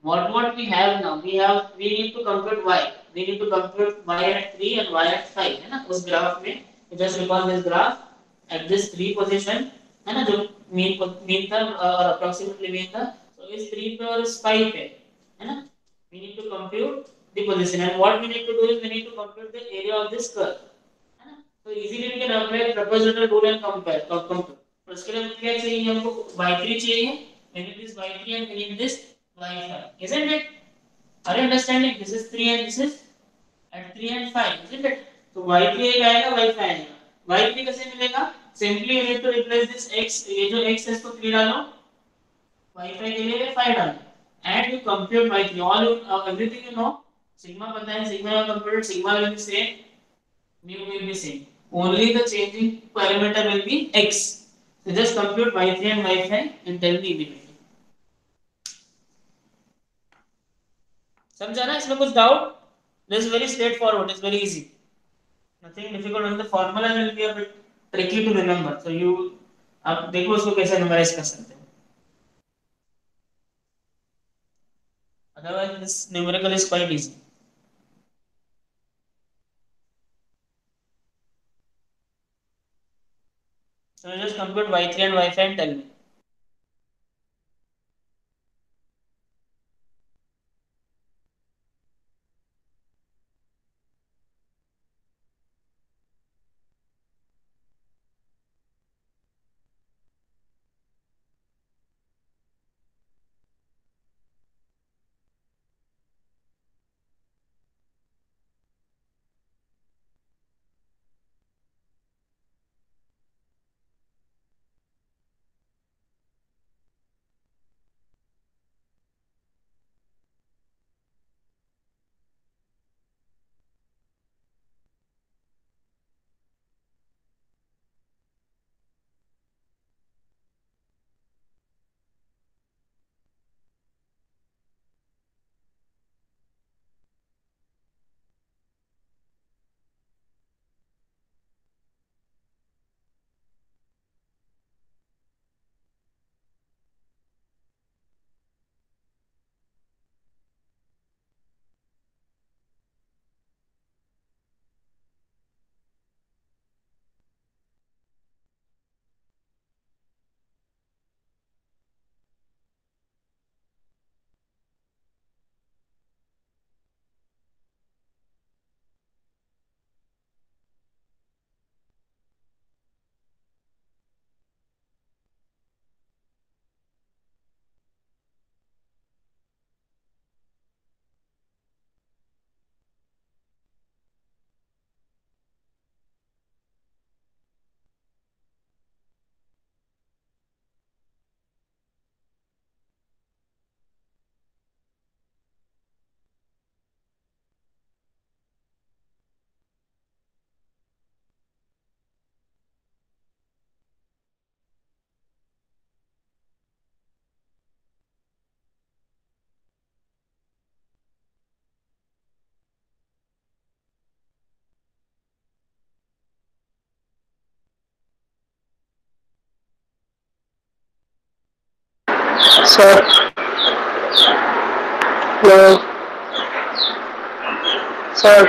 What we have now? We need to compute y. We need to compute y at 3 and y at 5 है ना उस graph में. You just recall this graph at this 3 position है ना जो mean था और approximately mean था. So इस 3 पे और इस 5 पे है ना. We need to compute the position and what we need to do is we need to compute the area of this curve. है ना. So easily we can apply trapezoidal rule and compare. तो उसके लिए क्या चाहिए हमको y3 चाहिए. We need this y3 and we need this y5, isn't it? Are you understanding? This is 3 and this is at 3 and 5, isn't it? So y3 एक आएगा y5 आएगा. y3 कैसे मिलेगा? Simply you need to replace this x, ये जो x है इसको 3 डालो, y5 के लिए 5 डालो, and you compute y3. All everything you know, sigma पता है, sigma you compute, sigma will be same, mu will be same. Only the changing parameter will be x. So just compute y3 and y5 and tell me immediately. समझा ना? इसमें कुछ doubt? This is very straightforward. It's very easy. Nothing difficult. Only the formula will be a bit tricky to remember. So you आप देखो उसको कैसे memorize कर सकते हो. Otherwise, this numerical is quite easy. So you just compute y3 and y5 and tell me. Sir, hello. Sir,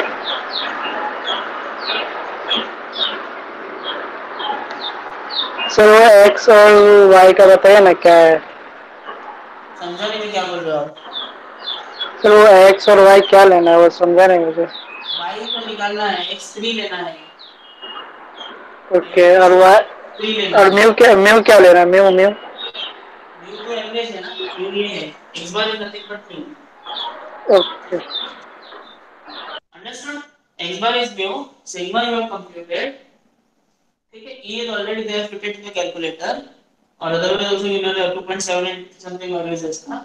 sir वो x और Y का बताइए ना क्या है? समझा नहीं क्या बोल रहे हो आप? सर वो एक्स और वाई क्या लेना है वो समझा नहीं मुझे. वाई को निकालना है, x3 लेना है, ओके और वाई x3 लेना और है. म्यू क्या लेना है? म्यू. म्यू तो एवरेज है ना, म्यू ये है, x bar is nothing but mu. Okay. Understood? X bar is mu, sigma you have computed. ठीक है, E is already there fitted in the calculator. और otherwise also you know the 2.7 something always is ना.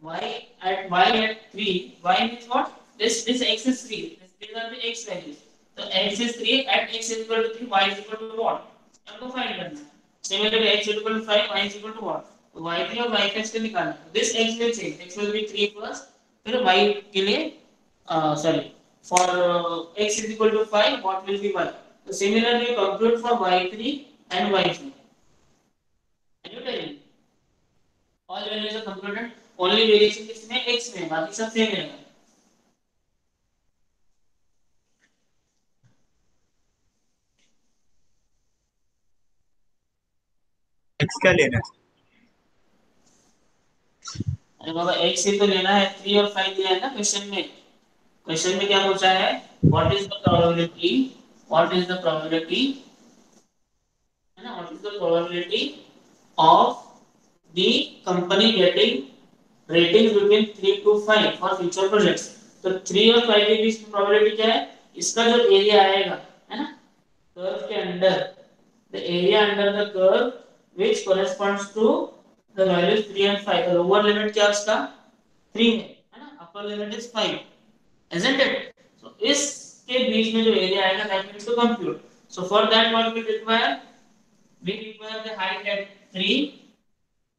Y at 3, y means what? This x is 3. These are the x values. So x is 3, at x is equal to 3, y is equal to what? हमको find करना है. Similarly x is equal to 5, y is equal to what? तो y3 और y5 से निकालना है. This x will change. X will be 3 plus. फिर y के लिए sorry, for x is equal to 5, what will be y? So similarly compute for y3 and y4. Can you tell me? All values are computed. Only variation किसमें? x में, बाकी सब same रहेगा. X क्या लेना है? अरे बाबा x ही तो लेना है, 3 और 5 दिया है ना क्वेश्चन में. क्वेश्चन में क्या पूछा है? What is the probability? What is the probability? है ना? What is the probability of the company getting ratings between 3 to 5 for future projects? तो 3 और 5 के बीच में probability क्या है? इसका जो एरिया आएगा, है ना, कर्व के अंदर, the area under the curve which corresponds to the values 3 and 5. The lower limit क्या उसका 3 है ना, upper limit is 5, isn't it? So इसके बीच में जो एरिया आएगा that means to compute. So for that what we require? We require the height at 3,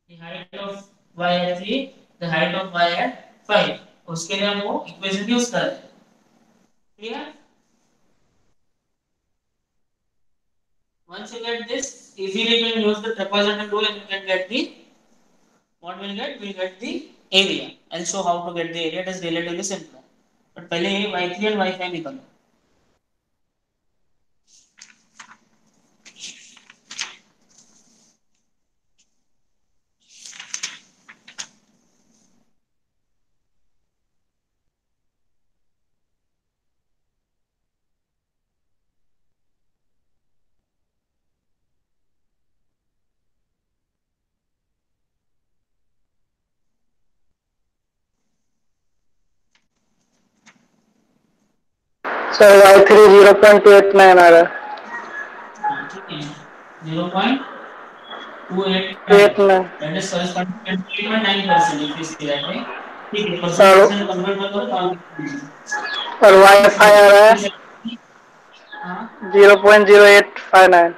the height of y at 3, the height of y at 5. उसके लिए हम वो equation use कर रहे हैं. Clear? Once you get this, easily you can use the trapezoidal rule and you can get the, what will get? We'll get the area. I'll show how to get the area. It is relatively simple. But पहले ये y3 and y5 निकालो. Sir y3 0.289 आ रहा है. हाँ ठीक है, 0.289. 289. That is corresponding to 3.9% if you see that way. ठीक है, और परसेंटेज कन्वर्ट कर दो तो और y5 आ रहा है हाँ 0.0859.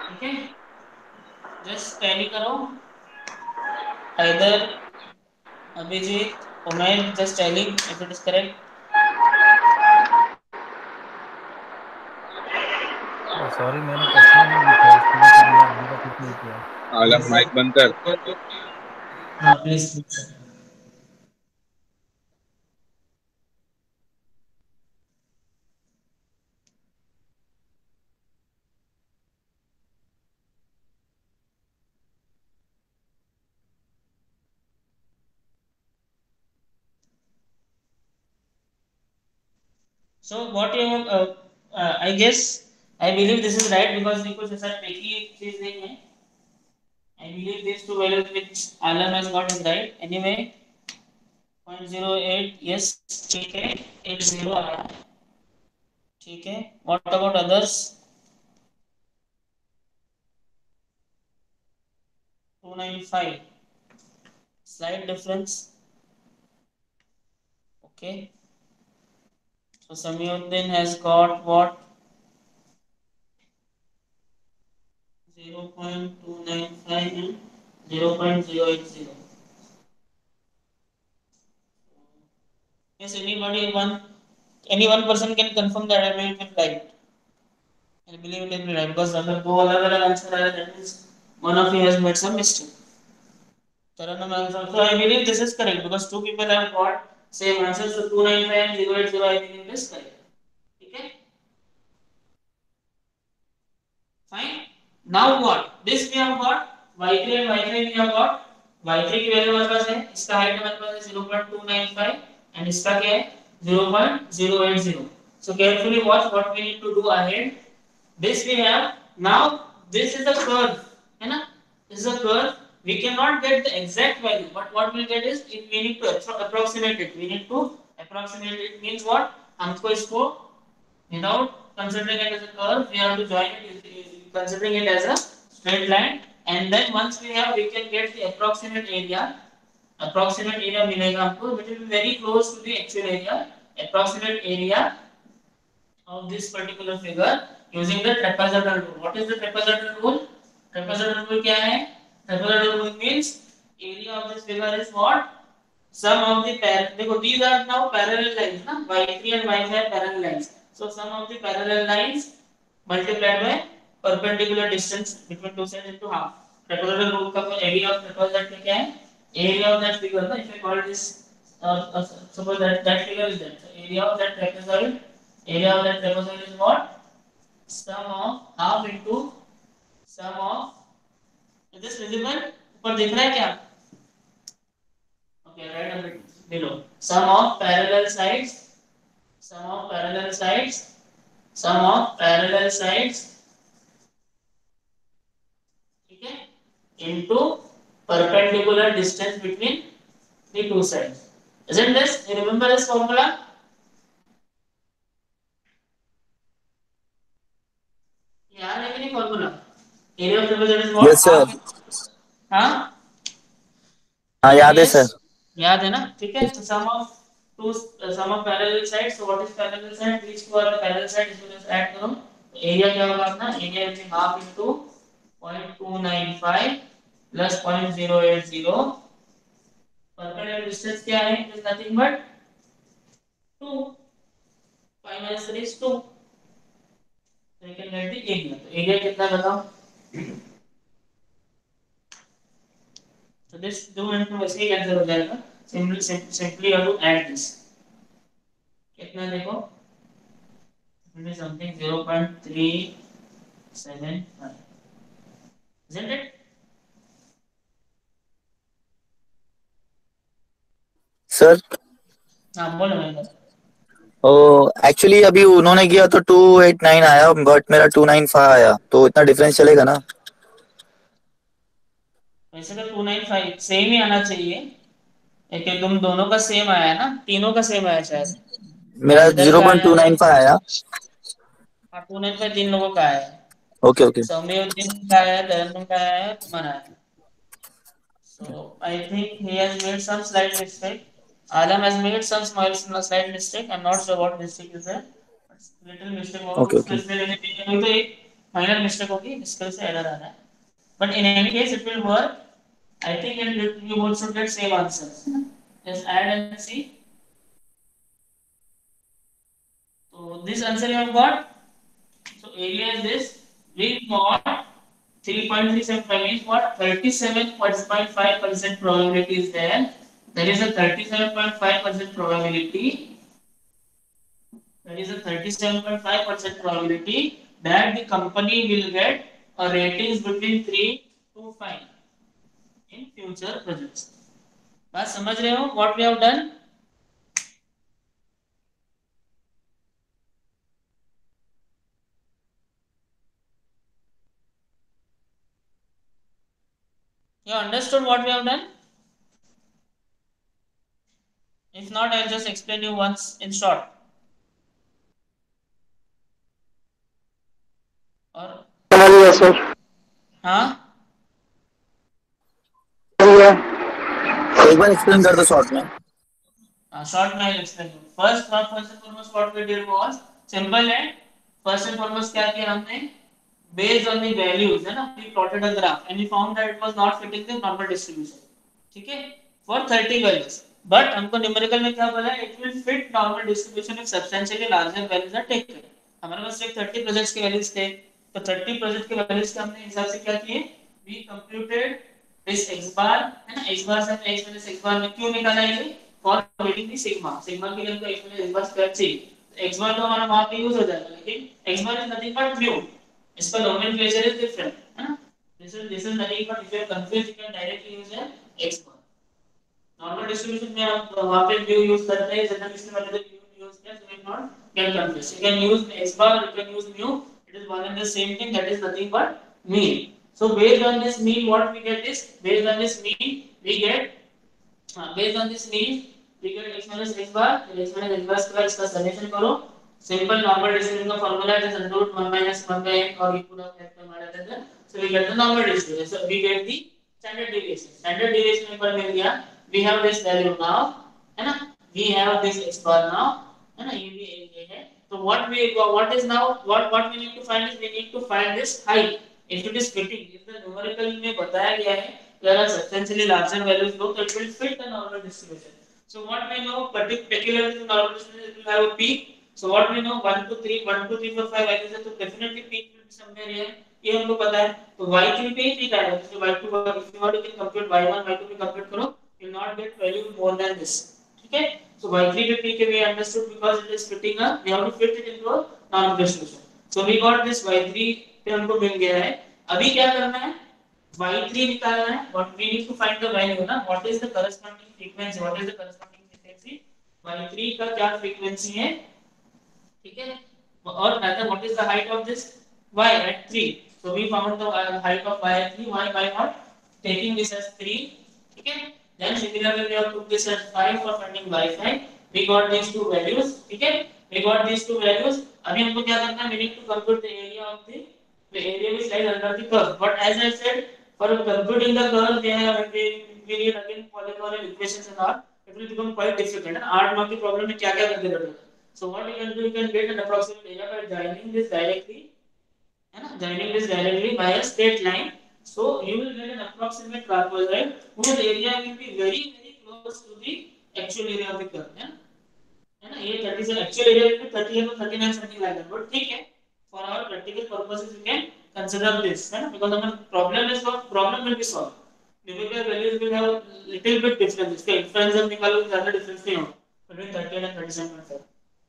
ठीक है. जस्ट टैली करो, either Abhijit, Umair, just telling if it is correct. Sorry मैंने क्वेश्चन नहीं लिखा है, इसलिए फिर मैं आगे का कुछ नहीं किया. आलम माइक बंद कर. हाँ please. So what you have, I guess, I believe this is right because कुछ ऐसा tricky चीज नहीं है. I believe these two values which Alam has got is right. Anyway, 0.08 yes, ठीक है, 80 आया, ठीक है. What about others? 295, slight difference. Okay. So Samiuddin has got what? 0.295 and 0.080. Yes, any one person can confirm that I will be right. I believe it will be right because अगर दो अलग अलग answer आए that means one of you has made some mistake. Taranam answer. So I believe this is correct because two people have got same answer. So 295 and 080 I believe is correct. Okay. Fine. Now what? This we have got y3 and y5 we have got. y3 की value हमारे पास है, इसका height हमारे पास है 0.295 and इसका क्या है 0.080. So carefully watch what we need to do ahead. This we have. Now this is a curve, है ना? This is a curve. We cannot get the exact value, but what we'll get is if we need to approximate it. We need to approximate it means what? हमको इसको without considering it as a curve, we have to join it considering it as a straight line, and then once we have, we can get the approximate area. Approximate area मिलेगा हमको, which will be very close to the actual area. Approximate area of this particular figure using the trapezoidal rule. What is the trapezoidal rule? Trapezoidal rule क्या है? Trapezoidal rule means area of this figure is what? Sum of the देखो these are now parallel lines ना, y3 and y5 parallel lines. So sum of the parallel lines multiplied by perpendicular distance between two sides into half. Trapezoidal rule का area of trapezoid का क्या है? Area of that figure ना, if I call this suppose that figure is that. So area of that trapezoid is what? Sum of half into sum of, is this visible? ऊपर दिख रहा है क्या? Okay, right a bit below. Sum of parallel sides, ठीक है, into perpendicular distance between the two sides. Isn't this? You remember this formula? याद है कि नहीं formula? Area of trapezoid is what? Yes, sir. हाँ? हाँ याद है सर. याद है ना? ठीक है. So sum of parallel sides. So what is parallel side? These two are the parallel side. इसको just add करो. तो area क्या होगा अपना? Area will be half into 0.295 plus 0.080. Perpendicular distance क्या है? It is nothing but 2. 5 minus 3 is 2. So you can get the area. तो area कितना बताओ? So this 2 into वैसे ही cancel हो जाएगा. Simply you have to add this. कितना देखो? It will be something 0.375. Isn't it? Sir हाँ बोलो मैं बता. ओ एक्चुअली अभी उन्होंने किया तो 289 आया बट मेरा 295 आया तो इतना डिफरेंस चलेगा ना. वैसे तो 295 सेम ही आना चाहिए. एक तुम दोनों का सेम आया ना, तीनों का सेम आया शायद. मेरा 0.295 आया. हाँ 295 तीन लोगों का आया है. Okay okay. सौम्यउद्दीन का आया, धर्म का आया है, तुम्हारा आया. So I think he has made some slight mistake. Alam has made some slight mistake. I'm not sure what mistake is there. Little mistake होगा. Okay, उसको इसमें लेने के लिए तो एक minor mistake होगी, जिसके से error आ रहा है. But in any case, it will work. I think you both should get same answers. Just add and see. So this answer you have got. So area is this. We got 3.375 means what? 37.5% probability is there. There is a 37.5% probability. There is a 37.5% probability that the company will get a ratings between 3 to 5 in future projects. बात समझ रहे हो? What we have done? You understood what we have done? If not, I'll just explain you once in short. और समझ गया sir. हाँ एक बार explain कर दो शॉर्ट में. short में I'll explain you. First and foremost what we did was simple and first and foremost क्या किया हमने? Based on the values है ना, we plotted a graph and we found that it was not fitting the normal distribution. ठीक है? For 30 values. But हमको numerical में क्या बोला? It will fit normal distribution if substantially larger values are taken. हमारे पास सिर्फ 30 प्रोजेक्ट्स के values थे, तो 30 प्रोजेक्ट के वैल्यूज के हमने हिसाब से क्या किए? we computed this x bar है ना, x bar से x minus x bar में क्यों निकाला ये for getting the sigma के लिए हमको x minus x bar square चाहिए, x bar तो हमारा वहां पे यूज हो जाएगा, लेकिन x bar is nothing but mu, इसका nomenclature is different है ना, this is nothing but if you are confused you can directly use x bar. Normal distribution में आप वहां पे mu यूज करते हैं, जनरल डिस्ट्रीब्यूशन वाले तो mu यूज किया, so you not get confused, you can use x bar, you can use mu, it is one and the same thing, that is nothing but mean. So based on this mean what we get is, based on this mean we get x minus x bar, x minus x bar square, इसका solution करो, simple normal distribution का formula है जैसे root 1 minus 1 by n और ये पूरा factor हमारा रहता है, so we get the normal distribution, so we get the standard deviation एक बार मिल गया, we have this value now है ना, we have this x bar now है ना, ये है, so what is now what we need to find is we need to find this height if it is fitting, if the numerical में बताया गया है there are substantially larger values low, so it will fit the normal distribution. So what we know particularly the normal distribution it will have a peak, so what we know 1 2 3 4 5 values है, तो definitely peak will be somewhere here, ये हमको पता है, तो y3 पे ही ठीक आएगा, तो y2 if you want to compute y1 y2 पे compute करो, you will not get value more than this, ठीक है, so y3 पे peak we understood because it is fitting a, we have to fit it into a normal distribution, so we got this y3 पे हमको मिल गया है, अभी क्या करना है y3 निकालना है, what we need to find the value ना, what is the corresponding frequency, y3 का क्या frequency है, ठीक है, और rather what is the height of this y at 3, so we found the height of y at 3, y by what, taking this as 3, ठीक है, then similarly we have took this as 5 for finding y5, we got these two values, ठीक है, we got these two values, अभी हमको क्या करना है, we need to compute the area of the area which lies under the curve, but as I said for computing the curve we need again polynomial equations and all, it will become quite difficult, and 8 mark की problem में क्या क्या करके बैठोगे, so what you can do, you can get an approximate area by joining this directly है ना, joining this directly by a straight line, so you will get an approximate trapezoid whose area will be very close to the actual area of the curve है ना, ये 30 से actual area will be 30 to 39 something like that, but ठीक है, for our practical purposes you can consider this है ना, because our problem will be solved, numerical values will have little bit difference, इसका inference जब निकालो तो ज़्यादा difference नहीं होगा between 38 and 37.5.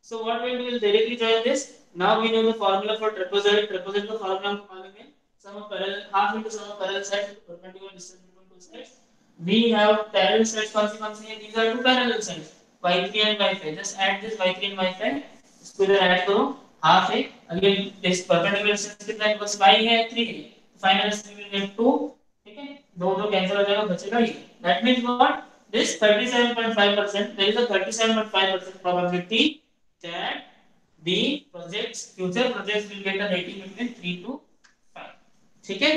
So what we will do is directly join this. Now we know the formula for trapezoid. Trapezoid का formula हमको मालूम है. Sum of parallel half into sum of parallel sides into perpendicular distance between two sides. We have parallel sides कौन सी हैं? These are two parallel sides. y3 and y5. Just add this y3 and y5. इसको इधर add करो. Half है. Again this perpendicular distance कितना है? बस y है 3 है. Finally we will get 2. ठीक है? दो cancel हो जाएगा बचेगा ये. That means what? This 37.5%. There is a 37.5% probability that the future projects will get a rating between 3 to 5. ठीक है,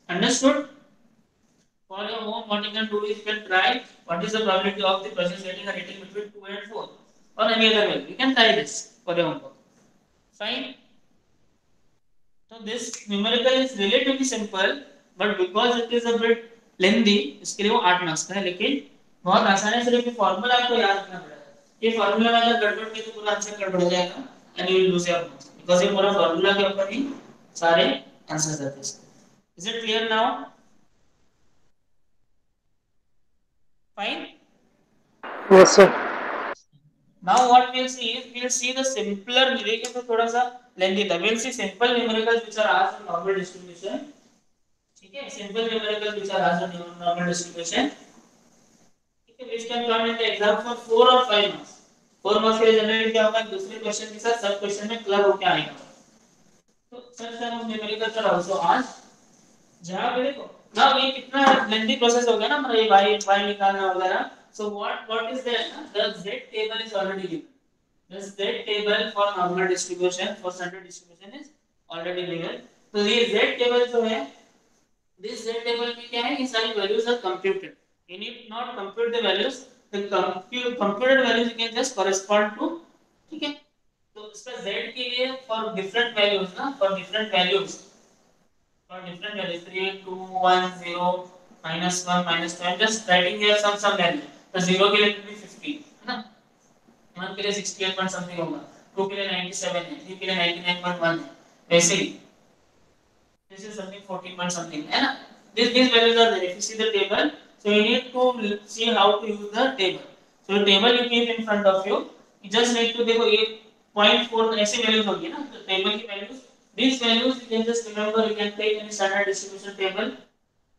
understood? For your home, what you can do is you can try what is the probability of the project getting a rating between 2 and 4 or any other value. You can try this for your homework. Fine. So this numerical is relatively simple, but because it is a bit lengthy, इसके लिए वो 8 marks का है, लेकिन बहुत आसान है, सिर्फ फॉर्मूला आपको याद रखना पड़ेगा, ये फॉर्मूला में अगर गड़बड़ की तो पूरा आंसर गड़बड़ हो जाएगा and you will lose your marks, because ये पूरा फॉर्मूला के ऊपर ही सारे आंसर्स आते हैं. Is it clear now? Fine. Yes, sir. Now what we'll see is we'll see the simpler numerical, तो थोड़ा सा lengthy था. We'll see simple numericals which are asked in normal distribution. ठीक है, simple numericals which are asked in normal distribution, which can come in the exam for 4 or 5 marks. 4 marks के लिए generally क्या होगा, दूसरे क्वेश्चन के साथ सब क्वेश्चन में क्लब होके आएगा. तो सर हम न्यूमेरिकल सर आल्सो आज जहां पे देखो ना ये कितना लेंथी प्रोसेस हो गया ना, हमारा ये y निकालना वगैरह. So what is there ना, the z table is already given. The z table for normal distribution, for standard distribution is already given. तो ये z table जो है, this z table में क्या है, ये सारी values are computed. You need not compute the values, the computed values you can just correspond to, ठीक है. तो इसका z के लिए for different values ना, for different values 3 2 1 0 -1 -2, I'm just writing here some value. तो 0 के लिए भी 50 है ना, 1 के लिए 68 पॉइंट समथिंग होगा, 2 के लिए 97 है, 3 के लिए 99.1 है, वैसे ही this is something 14 point something है ना. these values are there. If you see the table, so you need to see how to use the table. So table you keep in front of you. You just need to देखो ये 0.4 ऐसे values होगी ना, तो table की values. These values you can just remember. You can take any standard distribution table,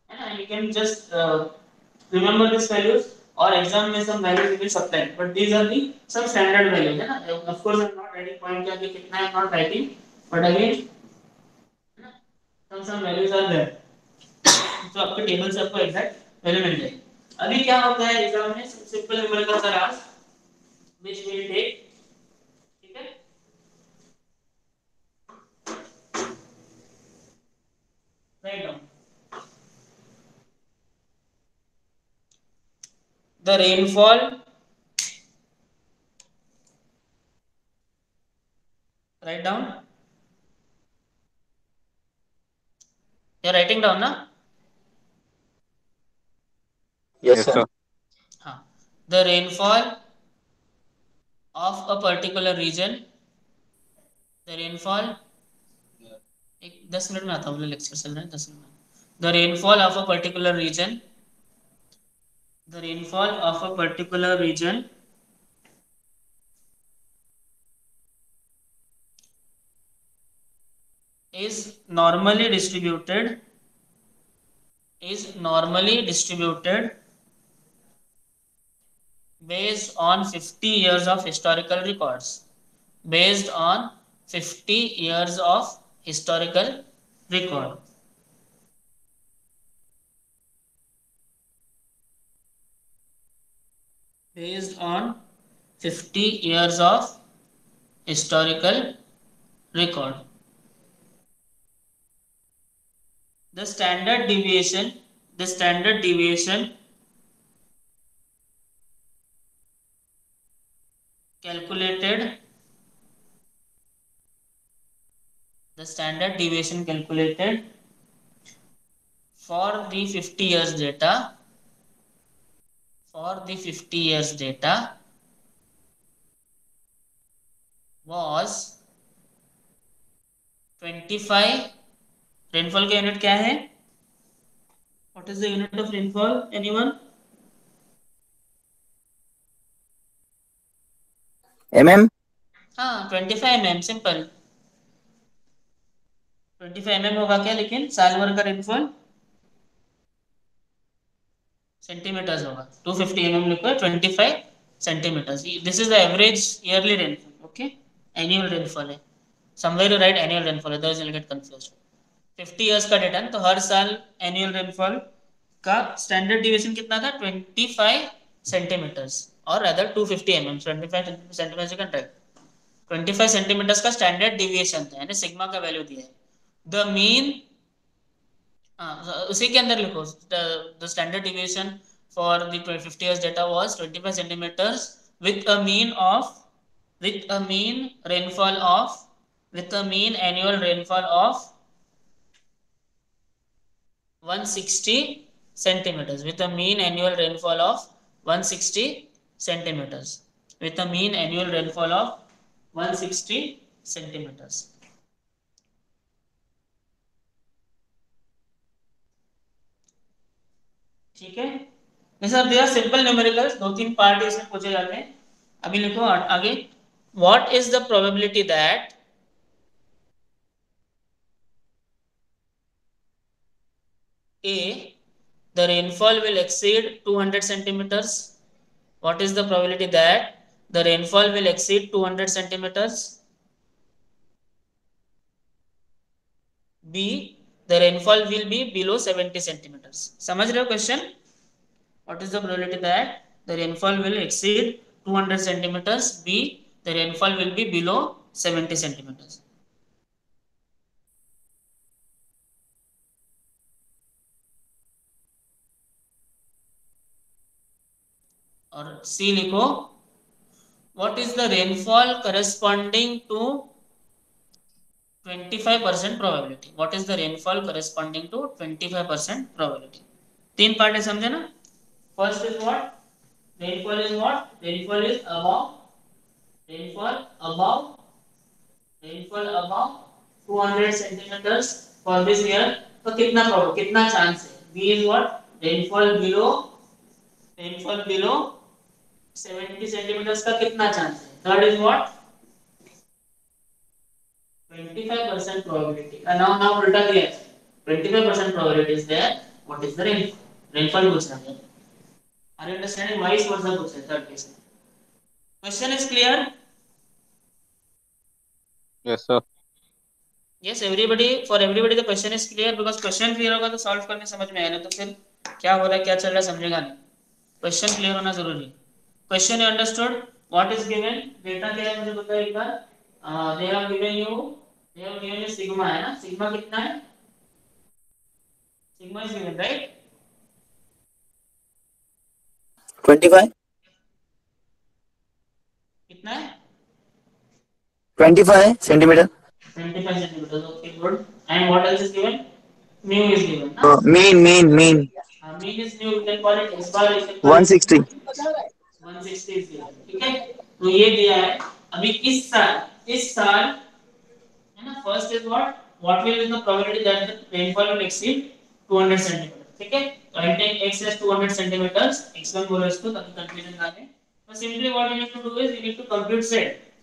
and you can just remember these values. और exam में some values will be subtract, but these are the some standard values है ना. Of course I'm not writing point के आगे कितना I'm not writing, but again some values are there. तो आपके table से आपको एग्जैक्ट वैल्यू मिल जाएगी. अभी क्या होता है एग्जाम में सिंपल न्यूमेरिकल का क्लास व्हिच विल टेक. ठीक है, write down the rainfall, write down, you are writing down na. Yes, sir. हाँ, the rainfall of a particular region, the rainfall एक 10 मिनट में आता हूँ, लेक्चर चल रहा है 10 minute. the rainfall of a particular region, the rainfall of a particular region is normally distributed based on 50 years of historical records. Based on 50 years of historical record. Based on 50 years of historical record. The standard deviation calculated for the 50 years data was 25. Rainfall का unit क्या है? What is the unit of rainfall? Anyone? mm. हाँ 25 mm, simple 25 mm होगा क्या, लेकिन साल भर का रेनफॉल सेंटीमीटर्स होगा. 250 mm लिखो, 25 centimetres. This is the average yearly rainfall. Okay, annual rainfall है. Somewhere you write annual rainfall, otherwise you will get confused. 50 years का डेटा है, तो हर साल एनुअल रेनफॉल का स्टैंडर्ड डिविएशन कितना था? 25 सेंटीमीटर्स, और अदर 250 mm. 25 सेंटीमीटर्स का 25 सेंटीमीटर्स का स्टैंडर्ड डिविएशन था, यानी सिग्मा का वैल्यू दिया है. द मीन, उसी के अंदर लिखो, the standard deviation for the 50 years data was 25 centimetres with a mean annual rainfall of 160 centimeters, with a mean annual rainfall of 160 centimeters, with a mean annual rainfall of 160 centimeters. ठीक है, ये सब दिया simple numericals. 2-3 part इसमें पूछे जाते हैं. अभी लिखो आगे, what is the probability that A, the rainfall will exceed 200 centimeters. What is the probability that the rainfall will exceed 200 centimeters? B, the rainfall will be below 70 centimeters. समझ रहे हो question? What is the probability that the rainfall will exceed 200 centimeters? B, the rainfall will be below 70 centimeters. और C लिखो, what is the rainfall corresponding to 25% probability. What is the rainfall corresponding to 25% probability. 3 part है, समझे ना? First is what? Rainfall is what? Rainfall is above 200 centimetres for this year. तो कितना chance है? B is what? Rainfall below 70 centimetres का कितना chance है? Third is what? 25% probability. Now उल्टा दिया है. 25% probability is there. What is the rainfall? Rainfall पूछ रहा है. Are you understanding? Vice versa पूछ रहा है third case. Question is clear? Yes, sir. Yes, everybody. For everybody the question is clear because question clear होगा तो solve करने समझ में आएगा ना तो फिर क्या हो रहा है क्या चल रहा है समझेगा नहीं. Question clear होना जरूरी है. Question you understood? What is given? Data क्या है मुझे बताइए एक बार. They have given you sigma है ना. Sigma कितना है? Sigma is given, right? 25 कितना है? 25 centimetre. 25 centimeters. Okay, good. And what else is given? Mu is given. Na? mean Mean is mu. You can call it S bar. You can call it 160. 160 is given. ठीक है? तो ये दिया है. अभी इस साल है ना. First is what? What will be the probability that the rainfall will exceed 200 centimeters? ठीक है? तो I take x as 200 centimeters. x1 बोलो इसको ताकि confusion ना आए. So simply what you need to do is you need to compute z.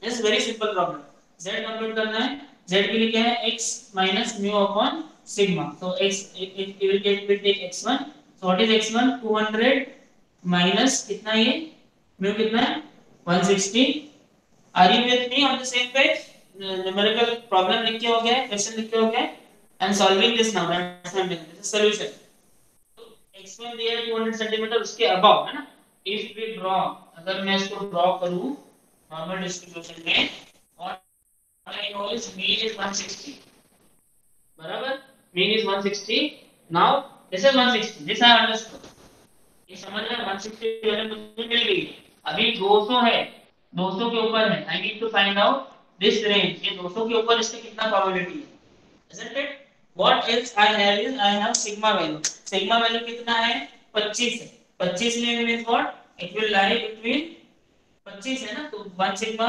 It's very simple problem. Z compute करना है. Z के लिए क्या है? X minus mu upon sigma. So x it will take x1. So what is x1? 200 minus कितना ये? Mu कितना है? 160. Are you with me on the same page? Numerical problem लिख के हो गया है, question लिख के हो गया है. I am solving this now. That's my solution. x1 दिया है 200 सेंटीमीटर उसके above है ना. If we draw, अगर मैं इसको draw करूँ normal distribution में और I know is mean is 160. बराबर? Mean is 160. Now this is 160. This I understood. ये समझ रहे हैं 160 वैल्यू मुझे मिल गई. अभी 200 है. 200 के ऊपर है. I need to find out this range. ये 200 के ऊपर इसकी कितना probability है? Isn't it? What else I have is I have sigma value. Sigma value कितना है? 25 है. 25 means what? It will lie between 25 है ना तो 1 sigma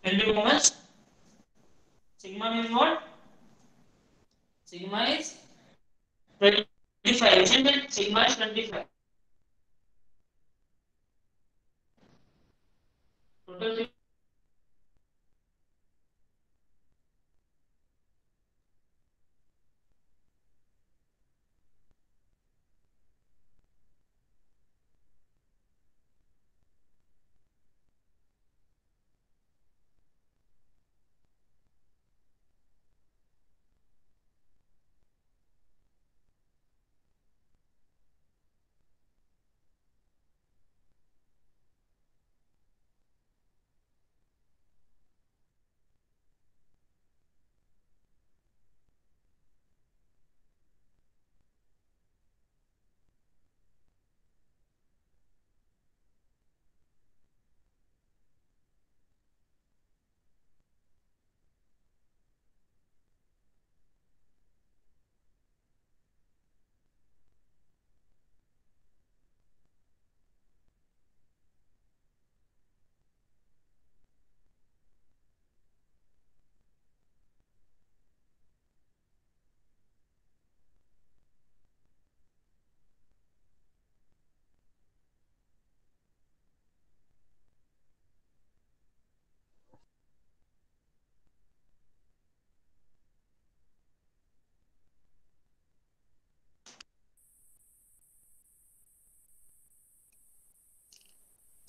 will be how much? Sigma means what? Sigma is 25. Isn't it? Sigma is 25. Total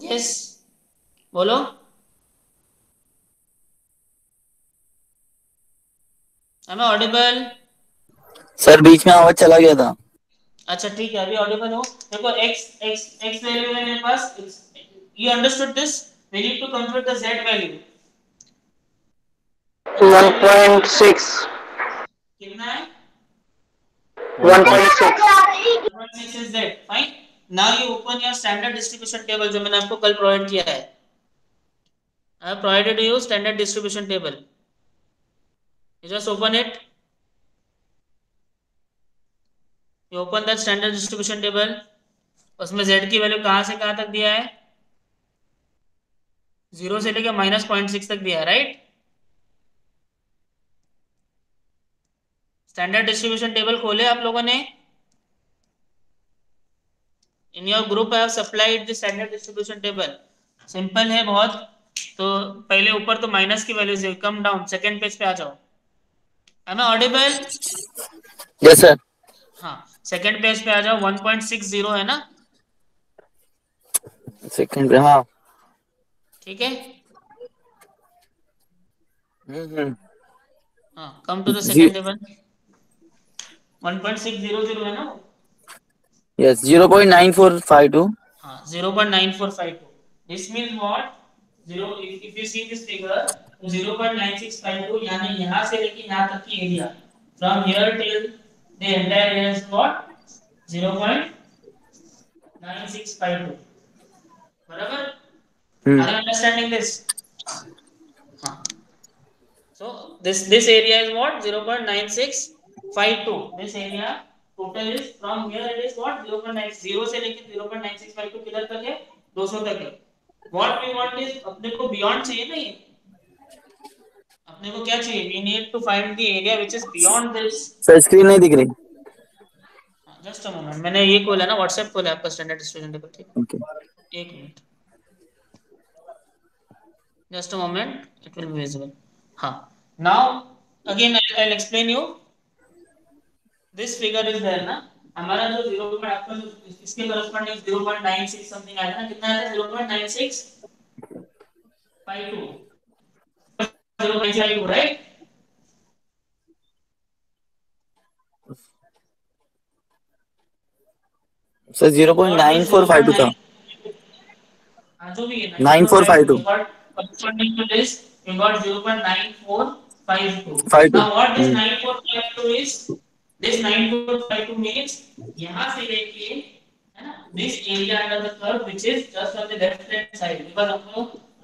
yes. बोलो. Am I audible? Sir बीच में आवाज चला गया था. अच्छा ठीक है अभी ऑडिबल हो. देखो x वैल्यू है मेरे पास. You understood this? We need to compute the z value. 1.6. कितना है? 1.6. 1.6 is z. Fine. Now you open your standard distribution table जो मैंने आपको कल प्रोवाइड किया है. I have provided you standard distribution table. You just open it. You open that standard distribution table. उसमें z की वैल्यू कहाँ से कहाँ तक दिया है? 0 से लेकर -0.6 तक दिया है, राइट? स्टैंडर्ड डिस्ट्रीब्यूशन टेबल खोले आप लोगों ने? In your group I have supplied the standard distribution table. Simple है बहुत. तो पहले ऊपर तो माइनस की वैल्यूज है. कम डाउन सेकंड पेज पे आ जाओ. Am I audible? Yes sir. हाँ, सेकंड पेज पे आ जाओ. 1.60 है ना? सेकंड पे हाँ. ठीक है. हम्म. हाँ, come to the G. Second table. 1.600 है ना? यस 0.9452. हाँ, 0.9452. This means what? Zero. If you see this figure, 0.9652 यानी यहाँ से लेके यहाँ तक की area, from here till the entire area is what? 0.9652. बराबर? Are you understanding this? हाँ. So this area is what? 0.9652. This area total is from here it is what? 0.90 से लेके 0.9652 किधर तक है? 200 तक है. What we want is अपने को beyond चाहिए ना ये. अपने को क्या चाहिए? We need to find the area which is beyond this. Sir screen नहीं दिख रही. Just a moment. मैंने ये खोला ना, WhatsApp खोला आपका स्टैंडर्ड स्टूडेंट टेबल. ठीक. ओके. एक minute. Just a moment. It will be visible. हाँ. Now again I'll explain you. This figure is there ना. हमारा जो 0. आपका जो इसके करस्पॉन्डिंग 0.96 समथिंग आया था ना. कितना आया था? 0.9652. 0.9652 राइट. सर 0.9452 था. जो भी है 9452. 9452. You got corresponding to this, you got 0.9452. 52. Now what this 9452 is? This 9452 means यहाँ से लेके है ना, this area under the curve which is just on the left hand side. because हमको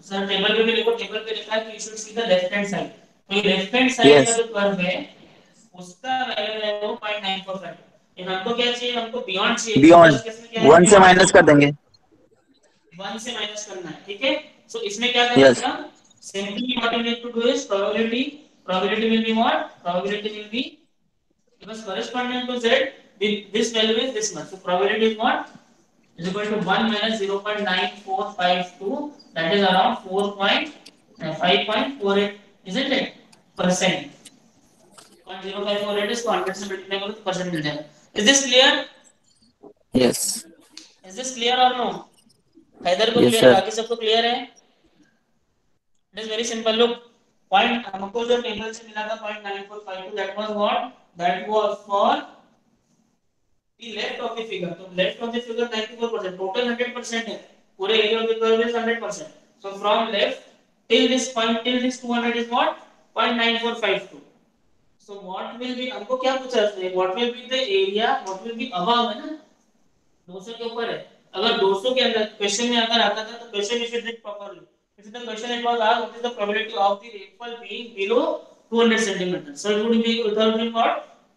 सर टेबल पे भी लिखो. टेबल पे लिखा है कि you should see the left hand side. तो ये लेफ्ट हैंड साइड Yes. का जो कर्व है उसका वैल्यू है वो 0.945. इन हमको क्या चाहिए? हमको बियॉन्ड चाहिए. बियॉन्ड फर्स्ट केस में क्या है? 1 से माइनस कर देंगे. 1 से माइनस करना है. ठीक है. सो इसमें क्या करना यस. है? Simply what you need to do is probability will be what? Probability will be because corresponding to z, this value is this much. So probability is what? Is equal to 1 minus 0.9452. That is around 5.48, isn't it? Percent. 0.0548 इसको 100 से multiply करो तो percent मिल जाएगा. Is this clear? Yes. Is this clear or no? Haider को yes clear है? Sir. बाकी सबको clear है? It is very simple. Look, point हमको जो टेबल से मिला था 0.9452, that was what? That was for the left of the figure. तो left of the figure 94%, total 100% है. पूरे area of the curve is 100%. So from left till this point till this 200 is what? 0.9452. So what will be? हमको क्या पूछा है? What will be the area? What will be above है ना? 200 के ऊपर है. अगर 200 के अंदर क्वेश्चन में अगर आता था तो question you should read properly. If the question it was asked, what is the probability of the rainfall being below 200 centimeters? So it would be what?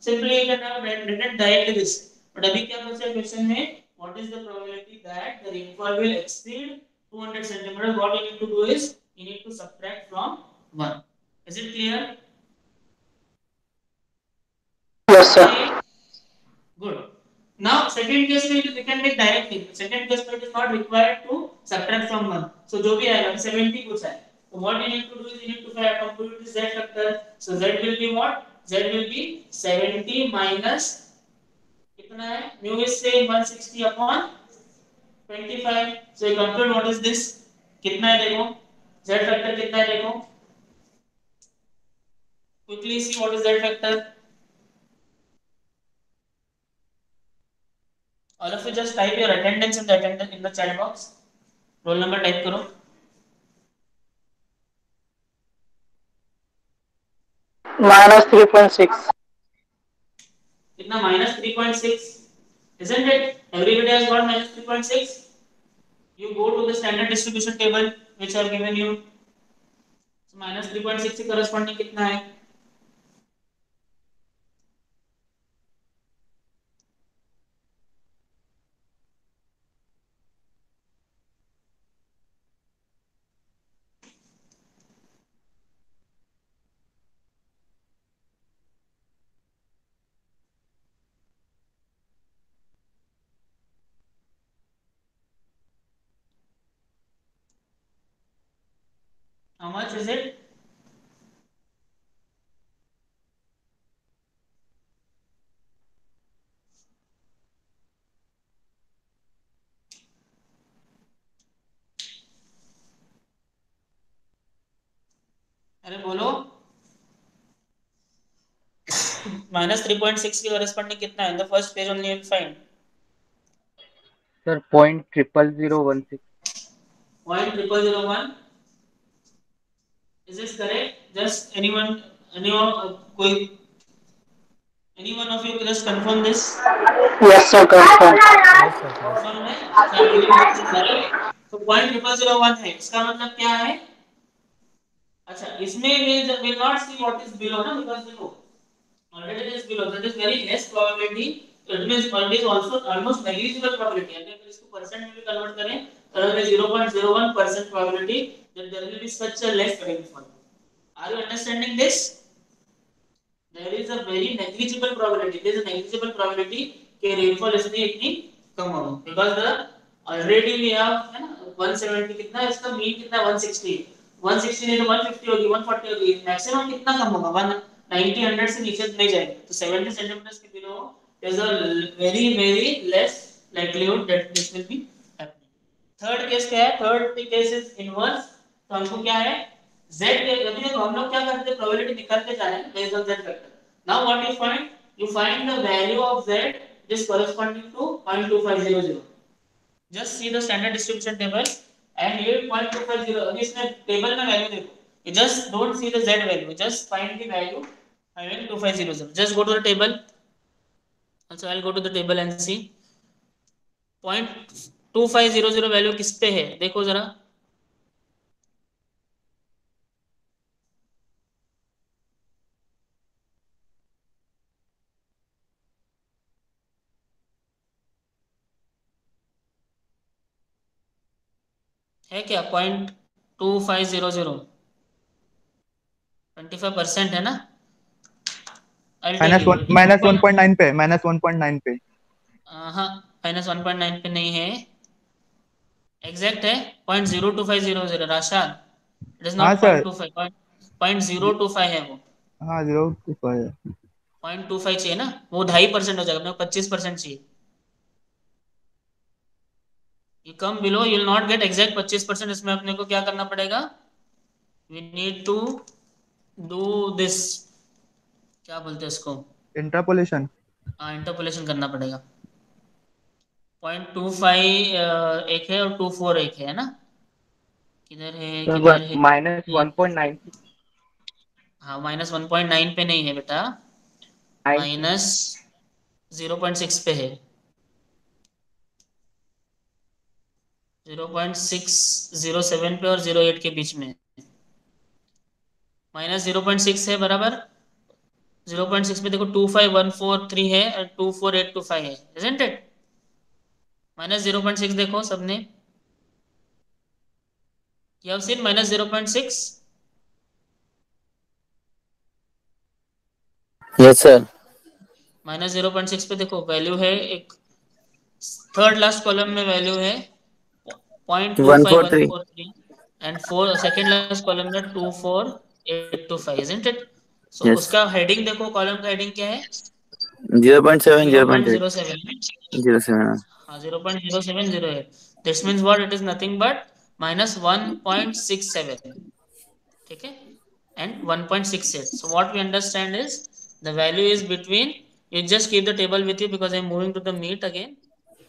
Simply you can have written directly this. But अभी क्या पूछा है question में? What is the probability that the rainfall will exceed 200 centimeters? What you need to do is you need to subtract from 1. Is it clear? Yes, sir. Good. Now, second case में we can take directly. Second case में it is not required to subtract from 1. So जो भी आएगा 70 कुछ है. So what you need to do is you need to compute the z factor. So z will be what? Z will be 70 minus कितना है? Mu is say 160 upon 25. So you compute what is this? कितना है देखो? Z factor कितना है देखो? Quickly see what is Z factor. All of you just type your attendance in the chat box. Roll number type करो. -3.6. कितना? -3.6. Isn't it? Everybody has got -3.6. You go to the standard distribution table which are given you. So -3.6 से corresponding कितना है? much is it? अरे बोलो। -3.6 के corresponding कितना है? In the first page only you will find. Sir, 0.00016. 0.0001. Is this correct? Just anyone, any one of you just confirm this. Yes, sir, confirm. Yes sir Confirm है? अच्छा, तो 0.0001 है, इसका मतलब क्या है? अच्छा, इसमें will not see what is below ना, because देखो already it is below, that is very less probability. It means it is also almost negligible probability. अगर इसको परसेंट में भी कन्वर्ट करें तो it is 0.01% probability that there will be such a less rainfall. Are you understanding this? There is a very negligible probability. There is a negligible probability कि rainfall इसमें इतनी कम होगी, because the already we have है ना 170 कितना है, इसका mean कितना 160 नहीं तो 150 होगी, 140 होगी, मैक्सिमम कितना कम होगा 190 100 से नीचे नहीं जाएगा, तो 70 सेंटीमीटर के below is a very less likelihood that this will be happening. Third case क्या है? थर्ड केस इज इनवर्स, तो हमको क्या है z के, अभी देखो हम लोग क्या करते हैं, प्रोबेबिलिटी निकालते जा रहे हैं based on z factor. Now what you find the value of z is corresponding to 0.2500. just see the standard distribution table and here 0.250. अभी इसमें टेबल में वैल्यू देखो, you just don't see the z value, just find the value having 2500. just go to the table. also I'll go to the table and see 0.2500 value किस पे है, देखो जरा. है क्या 0.2500? 25% है ना? -1.9 पे, -1.9 पे. हाँ, -1.9 पे नहीं है, एग्जैक्ट है 0.02500 राशाद. इट इज हाँ नॉट सर. 0.25, 0.025 है वो. हाँ 0.25. 0.25 चाहिए ना, वो 2.5% हो जाएगा, अपने को 25% चाहिए. you come below you will not get exact 25%. इसमें अपने को क्या करना पड़ेगा, we need to do this, क्या बोलते हैं इसको, इंटरपोलेशन. हाँ इंटरपोलेशन करना पड़ेगा. 0.25 एक है और 24 एक है ना, किधर है Sir, किधर है? -1.9. हाँ -1.9 पे नहीं है बेटा, -0.6 पे है, 0.607 पे और 0.8 के बीच में. -0.6 है बराबर 0.6 पे देखो 25143 है और 24825 है, isn't it? -0.6 देखो सबने, you have seen -0.6. Yes sir. -0.6 पे देखो वैल्यू है, एक थर्ड लास्ट कॉलम में वैल्यू है 143. 0.25143 and four second last column में 24825, isn't it? So yes. उसका हेडिंग देखो, कॉलम का हेडिंग क्या है? 0.7 0.8 0.07. 07. हाँ 0.0708. This means what? It is nothing but -1.67. ठीक है, and 1.68. So what we understand is the value is between, you just keep the table with you because I am moving to the meat again.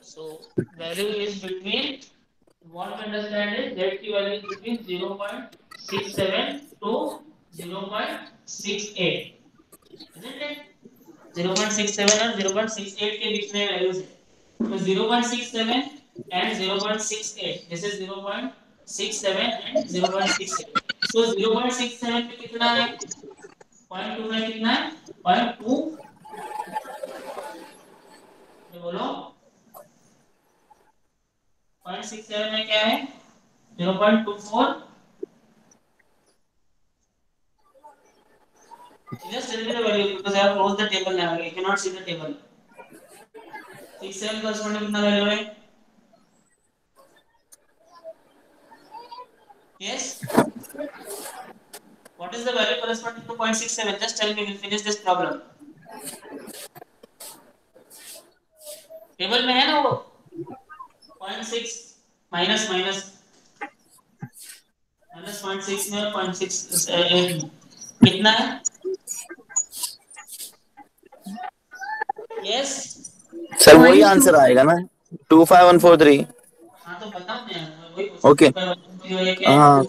So value is between, what we understand is z की value is between 0.67 to 0.68, isn't it? 0.67 और 0.68 के बीच में values है, तो 0.67 and 0.68, this is 0.67 and 0.68. so 0.67 पे कितना है, 0.25 कितना है, 0.2, बोलो 0.67 में क्या है, 0.24. just tell me the value because I have closed the table now, I cannot see the table. 67 corresponding कितना वैल्यू है? yes What is the value corresponding to 0.67? Just tell me. We'll finish this problem. Table में है ना वो 0.6 minus minus minus 0.6 में 0.6 कितना है? Yes sir वही आंसर आएगा ना 25143. हाँ तो बताओ मैं वही Okay. हाँ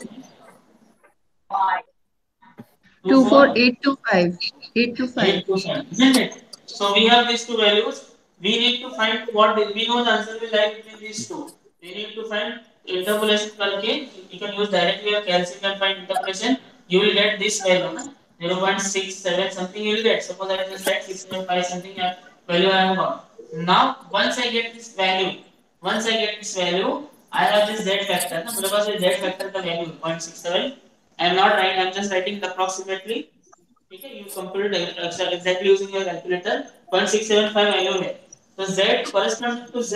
24825. 825. Isn't it? So we have these two values. We need to find what we know the answer will lie between these two. We need to find interpolation करके you can use directly or calculate and find interpolation. You will get this value ना 0.67 something you will get. Suppose I just said 6.5 something value I have got. Now once I get this value, I have this z factor ना मेरे पास ये z factor का value 0.67. I am not writing. I am just writing approximately. ठीक है, you compute exactly using your calculator. 0.675 value है. तो z corresponding to z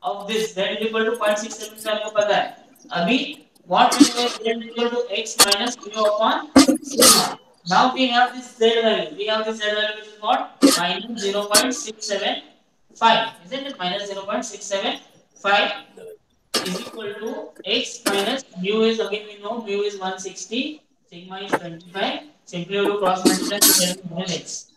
of this z is equal to 0.675 आपको पता है. अभी what we know is z is equal to x minus mu upon sigma. Now we have this z value. Which is what? Minus 0.675. Isn't it? Minus 0.675 is equal to x minus mu is again we know mu is 160, sigma is 25. Simply you do cross multiply to get minus x.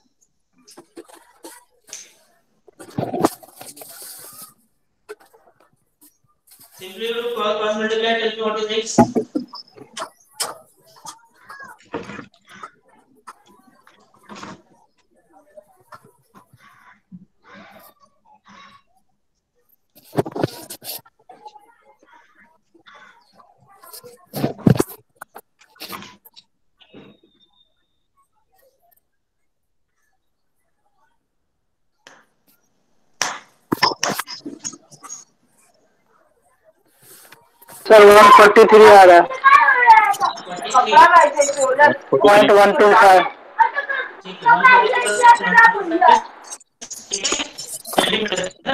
Simply you do cross multiply. Tell me what is x. Sir 143 आ रहा है 0.125. ठीक है 143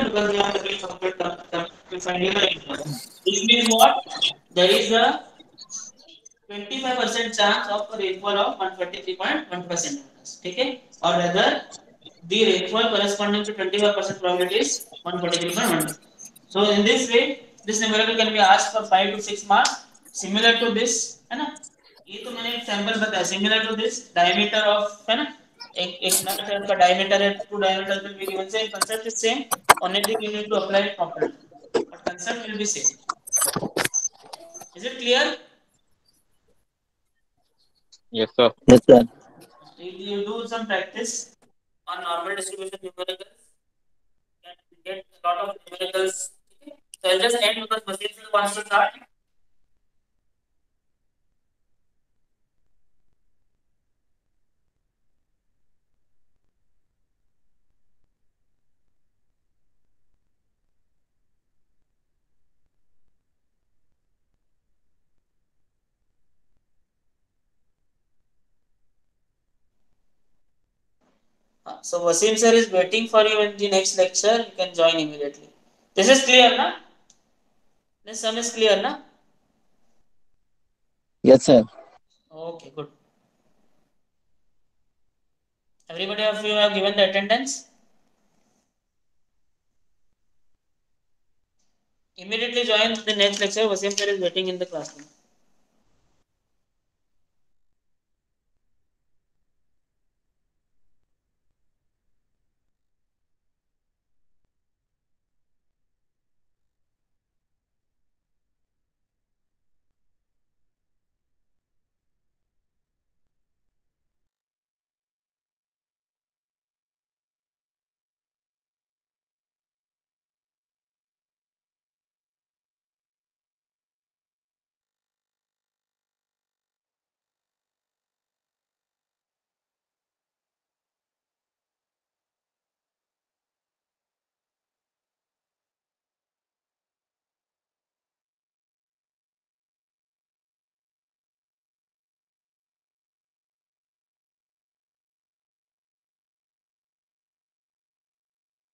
because we have to complete to find your interval. This means what? There is a 25% chance of a rainfall of 143.1%. ठीक है, or rather the rainfall corresponding to 25% probability is 143.1. So in this way, this numerical can be asked for 5 to 6 marks. Similar to this, है ना? ये तो मैंने एक sample बताया. Similar to this, diameter of, है ना? एक नट है उसका diameter है, two diameters will be given. Same concept is same. Only thing you need to apply it properly. But concept will be same. Is it clear? Yes, sir. yes sir. You do some practice on normal distribution numericals. Get a lot of numericals. So I'll just end because Basil sir wants to start. So Wasim sir is waiting for you in the next lecture. You can join immediately. This is clear, na? This sum is clear, na? Yes sir. Okay, good. Everybody of you have given the attendance. Immediately join the next lecture. Wasim sir is waiting in the classroom.